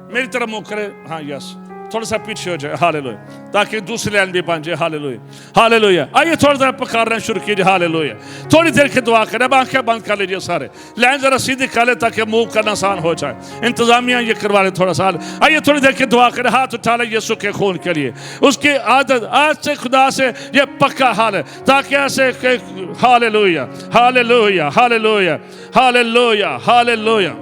Speaker 1: मेरी तरफ मुंह करे। हाँ, यस, थोड़ा सा पीछे हो जाए। हालेलुया, ताकि दूसरी लाइन भी बन जाए। Hallelujah, hallelujah. आइए थोड़ी देर पुकारना शुरू कीजिए। हालेलुया। थोड़ी देर की दुआ करें। अब आंखें बंद कर लीजिए सारे, लाइन जरा सीधी कर ले ताकि मूव करना आसान हो जाए। इंतजामिया ये करवा ले थोड़ा सा। आइए थोड़ी देर की दुआ करें। हाथ उठा ले यीशु के खून के लिए। उसकी आदत आज से खुदा से ये पक्का हाल है, ताकि ऐसे hallelujah, hallelujah, hallelujah, hallelujah, hallelujah,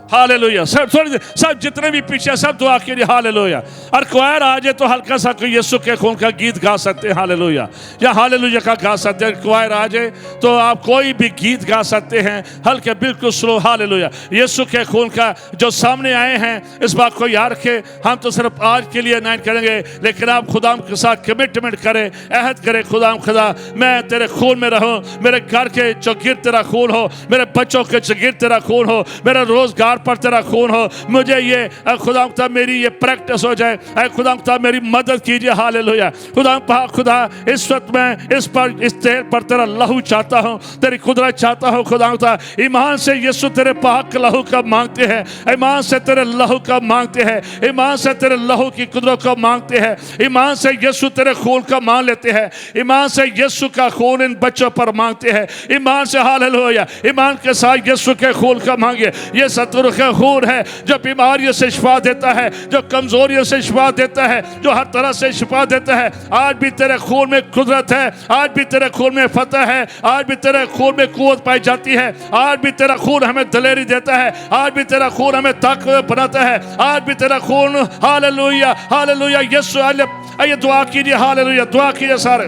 Speaker 1: hallelujah. सब थोड़ी देर, सब जितने भी पीछे सब दुआ के लिए। हालेलुया। और क्वायर आ जाए तो हल्का सा कोई यीशु के खून का गीत गा सकते हैं। हालेलुया, या हालेलुया का गा सकते हैं। क्वायर आ जाए तो आप कोई भी गीत गा सकते हैं, हल्के, बिल्कुल स्लो। हालेलुया। यीशु के खून का जो सामने आए हैं, इस बात को याद रखें, हम तो सिर्फ आज के लिए नहीं करेंगे, लेकिन आप खुदा के साथ कमिटमेंट करें, अहद करें। खुदा मैं तेरे खून में रहूं, मेरे घर के चौगिर्द तेरा खून हो, मेरे बच्चों के चौगिर्द तेरा खून हो, मेरा रोजगार पर तेरा खून हो। मुझे ये खुदा मेरी ये प्रैक्टिस हो जाए। खुदा मेरी मदद कीजिए। हालेलुया। खुदा इस वक्त मैं इस तेल पर तेरा लहू चाहता हूँ, तेरी कुदरत चाहता हूँ। खुदा ईमान से यीशु तेरे पाक लहू का मांगते हैं, ईमान से तेरे लहू का मांगते हैं, ईमान से तेरे लहू की कुदरत को मांगते हैं, ईमान से यीशु तेरे खून का मांग लेते हैं, ईमान से यीशु का खून इन बच्चों पर मांगते हैं, ईमान से। हालेलुया। ईमान के साथ यीशु के खून का मांगे। ये सतुर का खून है जो बीमारियों से शिफा देता है, जो कमजोरियों से शिफा देता है, जो हर तरह से शिफा देता है। आज भी तेरे खून में कुदरत है, आज भी तेरे खून में फतह है, आज भी तेरे खून में कुव्वत पाई जाती है, आज भी तेरा खून हमें दलेरी देता है, आज भी तेरा खून हमें ताकतवर बनाता है, आज भी तेरा खून। Hallelujah, hallelujah. यीशु, आइए दुआ कीजिए। हालेलुया, दुआ कीजिए सारे।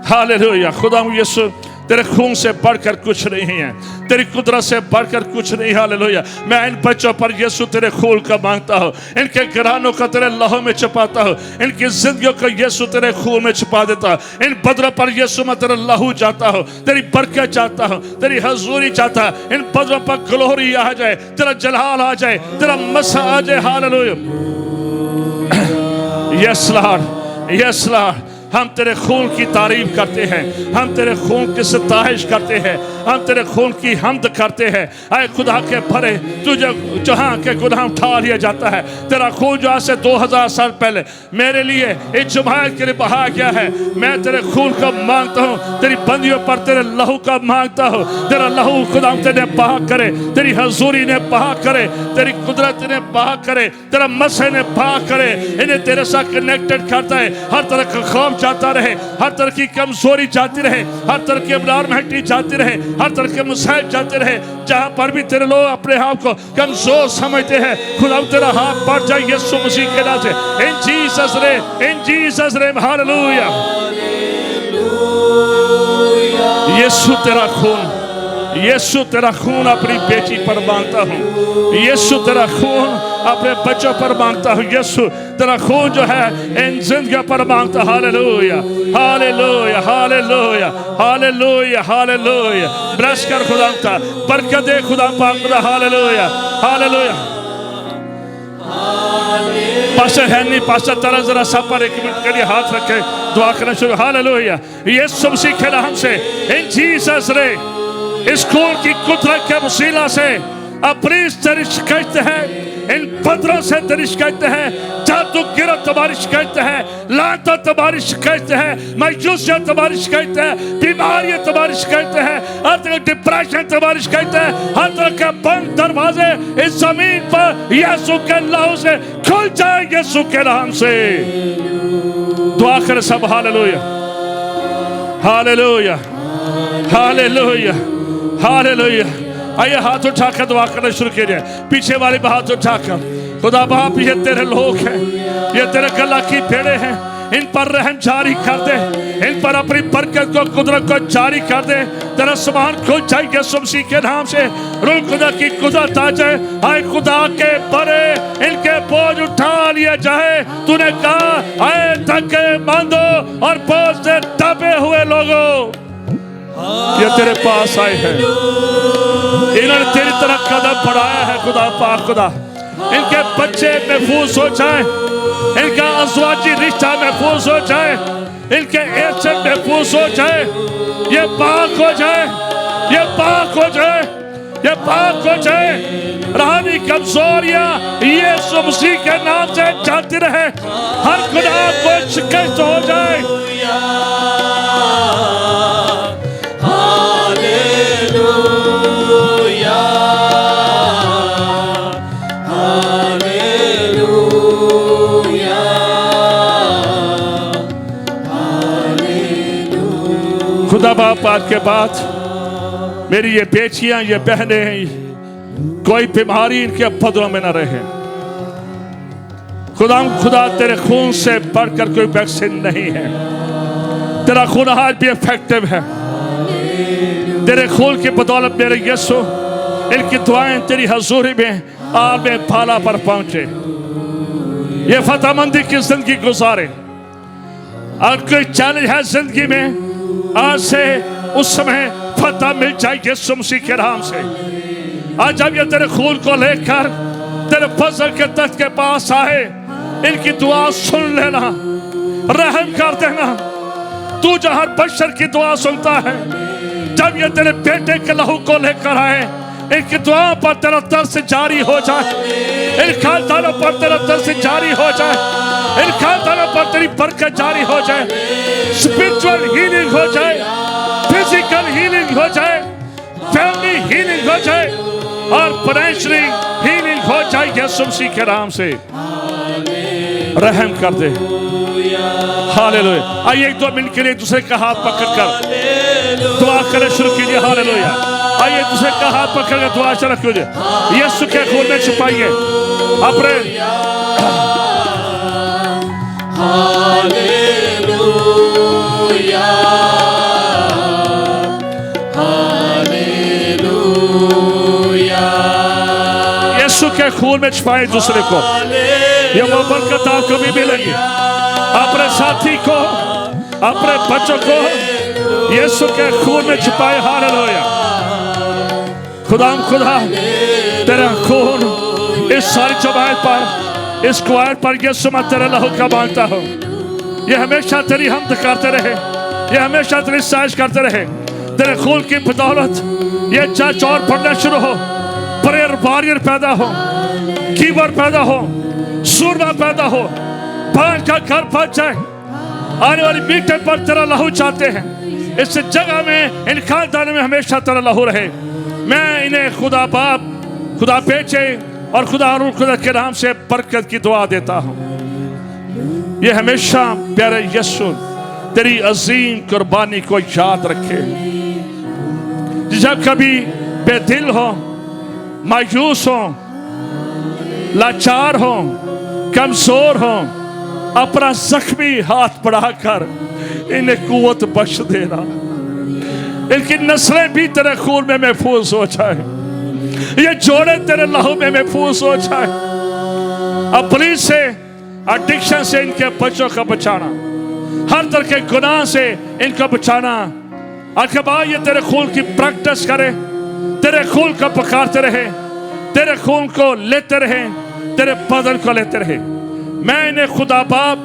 Speaker 1: हालेलुया। खुदा यीशु, तेरे खून से बढ़कर कुछ नहीं है, तेरी कुदरत से बढ़कर कुछ नहीं। हालेलुया। मैं इन बच्चों पर यीशु तेरे खून का मांगता हूँ, इनके घरानों का तेरे लहू में छुपाता हूँ, इनकी जिंदगियों को यीशु तेरे खून में छुपा देता हूँ। इन बदरों पर यीशु मैं तेरा लहू चाहता हूँ, तेरी बरकत चाहता हूँ, तेरी हजूरी चाहता हूँ। इन बदरों पर ग्लोरी आ जाए, तेरा जलाल आ जाए, तेरा मसा आ जाए। Hallelujah. Yes Lord, yes Lord. हम तेरे खून की तारीफ करते हैं, हम तेरे खून की सताइश करते हैं, हम तेरे खून की हमद करते हैं। ऐ खुदा के भरे, तुझे जहाँ के गुनाह उठा लिया जाता है। तेरा खून जो आज से 2000 साल पहले मेरे लिए इस जमात के लिए बहाया गया है, मैं तेरे खून का मांगता हूँ, तेरी बंदियों पर तेरे लहू का मांगता हूँ। तेरा लहू खुदा तेने बहा करे, तेरी हजूरी ने बहा करे, तेरी कुदरत ने बहा करे, तेरा मसीह ने बहा करे। इन्हें तेरे साथ कनेक्टेड करता है। हर तरह का खौफ जाता रहे, हर तरह की कमजोरी जाती रहे, हर तरह की अबनॉर्मैलिटी जाती रहे, हर तरह के मुसाइब जाते रहे। जहां पर भी तेरे लोग अपने आप को कमजोर समझते हैं, खुदा तेरा हाथ बढ़ जाए यीशु मसीह के नाम से। In Jesus name, in Jesus name, hallelujah. यीशु तेरा खून, यीशु तेरा खून अपनी बेटी पर मांगता हूँ। यीशु तेरा खून अपने बच्चों पर मांगता हूँ। यीशु तेरा खून जो है इन जिंदगियों पर मांगता। Hallelujah, hallelujah, hallelujah, hallelujah, hallelujah. Bless कर खुदा का, बरकत दे खुदा पाक खुदा। Hallelujah, hallelujah. पास्टर हैनी, पास्टर तरह जरा सब पर 1 मिनट के लिए हाथ रखे, दुआ करना शुरू। हालेलुया। यीशु मसीह के नाम से, इन जीसस नेम, इस खून की कुदरत के वसीला से अपनी तेरी शिकायत है, इन पत्थरों से तेरी शिकायत है, जादू गिरफ्त तुम्हारी शिकायत है, लानत तुम्हारी शिकायत है, मायूसियत तुम्हारी शिकायत है, बीमारियां तुम्हारी शिकायत है, हर तरह डिप्रेशन तुम्हारी शिकायत है। हर तरह के बंद दरवाजे इस जमीन पर यीशु के लहू से खुल जाए, यीशु के नाम से। दुआ करें सब। Hallelujah, hallelujah, hallelujah, hallelujah. आइए हाथ उठाकर दुआ करना शुरू कीजिए। पीछे वाले पे हाथ उठाकर, खुदा बाप ये तेरे लोग हैं, ये तेरे गला की भेड़े हैं, इन पर रहम जारी कर दे, इन पर अपनी बरकत को, कुदरत को जारी कर दे। तेरा सामान खुल जाए यीशु मसीह के नाम से। रूह खुदा की कुदरत आ जाए। आए खुदा के बड़े, इनके बोझ उठा लिया जाए। तूने कहा आए थके मांदो और बोझ से दबे हुए लोगों, ये तेरे पास आए हैं। इन्होंने तेरी तरफ कदम बढ़ाया है खुदा पाक खुदा। इनके बच्चे महफूज हो जाए, इनका अज़वाजी रिश्ता महफूज हो जाए, इनके एहसन महफूज हो जाए। ये पाक हो जाए, ये पाक हो जाए, ये पाक हो जाए। रूहानी कमजोरियां यीशु मसीह के नाम से जाती रहे। हर गुनाह को शिकस्त हो जाए। खुदा बाप आज के बाद मेरी ये बेटियां, ये बहनें, कोई बीमारी इनके पदरों में न रहे। खुदा तेरे खून से बढ़कर कोई वैक्सीन नहीं है। तेरा खून आज भी इफेक्टिव है। तेरे खून की बदौलत मेरे यीशु, इनकी दुआएं तेरी हजूरी में आल में भाला पर पहुंचे। ये फतहमंदी की जिंदगी गुजारे। अगर कोई चैलेंज है जिंदगी में, आज से उस समय फतह मिल जाए यीशु मसीह के नाम से। आज जब ये तेरे खून को लेकर तेरे फजल के तख्त के पास आए, इनकी दुआ सुन लेना, रहम कर देना। तू जो हर बशर की दुआ सुनता है, जब ये तेरे बेटे के लहू को लेकर आए, इनकी दुआ पर तेरा तरस जारी हो जाए, इन खानदानों पर तेरा तरस जारी हो जाए, इन खानदानों पर तेरी बरकत जारी हो जाए। स्पिरिचुअल हीलिंग हो जाए, फिजिकल हीलिंग हो जाए, फैमिली हीलिंग हो जाए और फाइनेंशियली हीलिंग हो जाए यीशु मसीह के नाम से। रहम कर दे। हालेलुया। आइए 1-2 मिनट के लिए दूसरे का हाथ पकड़कर दुआ करना शुरू कीजिए। हालेलुया। आइए दूसरे का हाथ पकड़कर दुआ शुरू कीजिए। यीशु के खून में छुपाइए अपने। Hallelujah, hallelujah. यीशु के खून में छुपाए दूसरे को, ये वो बरकत आपको भी मिलेगी। अपने साथी को, अपने बच्चों को यीशु के खून में छुपाए। हालेलुया। खुदा तेरा खून इस सारी जमात पर, इस क्वायर पर यीशु मैं तेरे लहू का मांगता हूँ। ये हमेशा तेरी हमद करते रहे, ये हमेशा तेरी साइश करते रहे। तेरे खून की बदौलत ये चर्च और पढ़ना शुरू हो, प्रेयर वॉरियर पैदा हो, कीपर पैदा हो, सूरमा पैदा हो, पांच का घर बच जाए। आने वाली मीटिंग पर तेरा लहू चाहते हैं, इस जगह में, इन खानदानों में हमेशा तेरा लहू रहे। मैं इन्हें खुदा बाप, खुदा बेचे और खुदा रूह कुदरत के नाम से बरकत की दुआ देता हूँ। ये हमेशा प्यारे यीशु तेरी अजीम कुर्बानी को याद रखे। जब कभी बेदिल हो, मायूस हो, लाचार हो, कमजोर हो, अपना जख्मी हाथ बढ़ाकर इन्हें कुव्वत बख्श देना। इनकी नस्लें भी तेरे खून में महफूज हो जाए, ये जोड़े तेरे लहू में महफूज हो जाए। अपनी से, एडिक्शन से इनके बच्चों का बचाना, हर तरह के गुनाह से इनको बचाना। अखबार ये तेरे खून की प्रैक्टिस करे, तेरे खून को पुकारते रहे, तेरे खून को लेते रहे, तेरे बदन को लेते रहे। मैं इन्हें खुदा बाप,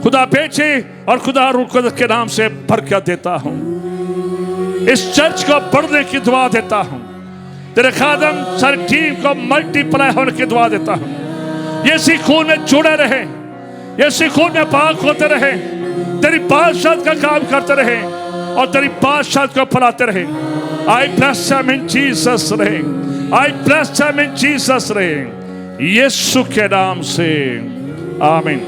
Speaker 1: खुदा बेचे और खुदा रूह कुदरत के नाम से बरकत देता हूँ। इस चर्च को बढ़ने की दुआ देता हूँ। तेरे खादम सारी टीम को मल्टीप्लाई होने की दुआ देता हूँ। ये इसी खून में जुड़े रहे, ये इसी खून में पाक होते रहे, तेरी बादशाह का काम करते रहे और तेरी बादशाह को फैलाते रहे। I bless them in Jesus name, I bless them in Jesus name, यीशु के नाम से आमीन।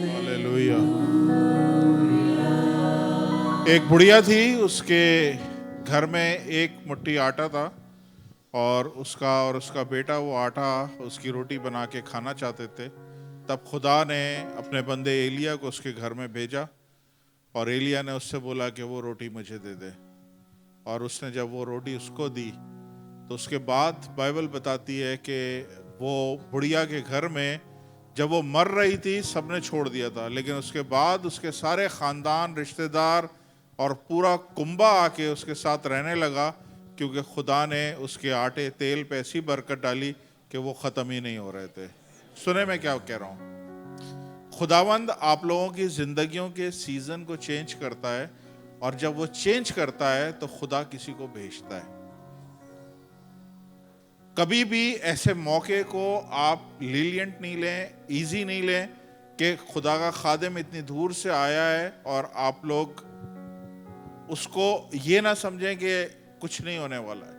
Speaker 2: हालेलुया। एक बुढ़िया थी, उसके घर में एक मुट्ठी आटा था और उसका बेटा वो आटा, उसकी रोटी बना के खाना चाहते थे। तब खुदा ने अपने बंदे एलिया को उसके घर में भेजा और एलिया ने उससे बोला कि वो रोटी मुझे दे दे। और उसने जब वो रोटी उसको दी तो उसके बाद बाइबल बताती है कि वो बुढ़िया के घर में जब वो मर रही थी सबने छोड़ दिया था, लेकिन उसके बाद उसके सारे ख़ानदान, रिश्तेदार और पूरा कुंबा आके उसके साथ रहने लगा, क्योंकि खुदा ने उसके आटे तेल पे ऐसी बरकत डाली कि वो ख़त्म ही नहीं हो रहे थे। सुने मैं क्या कह रहा हूँ? खुदावंद आप लोगों की ज़िंदगियों के सीज़न को चेंज करता है, और जब वो चेंज करता है तो खुदा किसी को भेजता है। कभी भी ऐसे मौके को आप लीलियंट नहीं लें, इजी नहीं लें कि खुदा का खादिम इतनी दूर से आया है और आप लोग उसको ये ना समझें कि कुछ नहीं होने वाला है।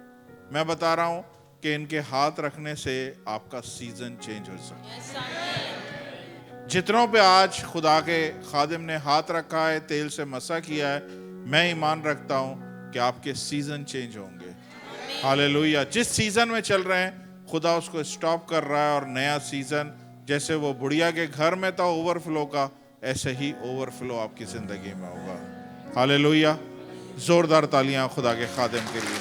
Speaker 2: मैं बता रहा हूं कि इनके हाथ रखने से आपका सीजन चेंज हो सकता है। जितनों पे आज खुदा के खादिम ने हाथ रखा है, तेल से मसा किया है, मैं ईमान रखता हूं कि आपके सीजन चेंज होंगे। हालेलुया। जिस सीजन में चल रहे हैं खुदा उसको स्टॉप कर रहा है और नया सीजन, जैसे वो बुढ़िया के घर में था ओवरफ्लो का, ऐसे ही ओवरफ्लो आपकी जिंदगी में होगा। हालेलुया। जोरदार तालियां खुदा के खादिम के लिए।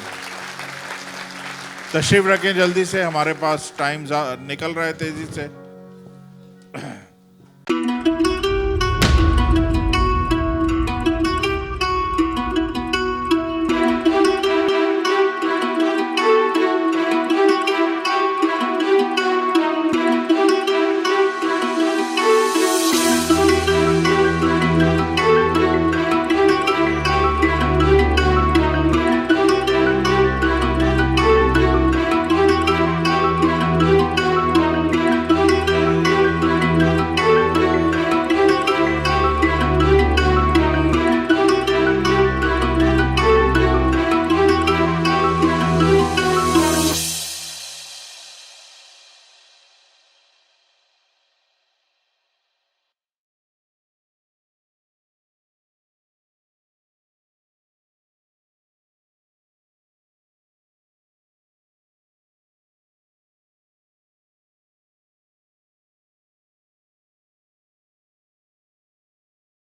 Speaker 2: तशरीफ रखें जल्दी से, हमारे पास टाइम निकल रहा है तेजी से।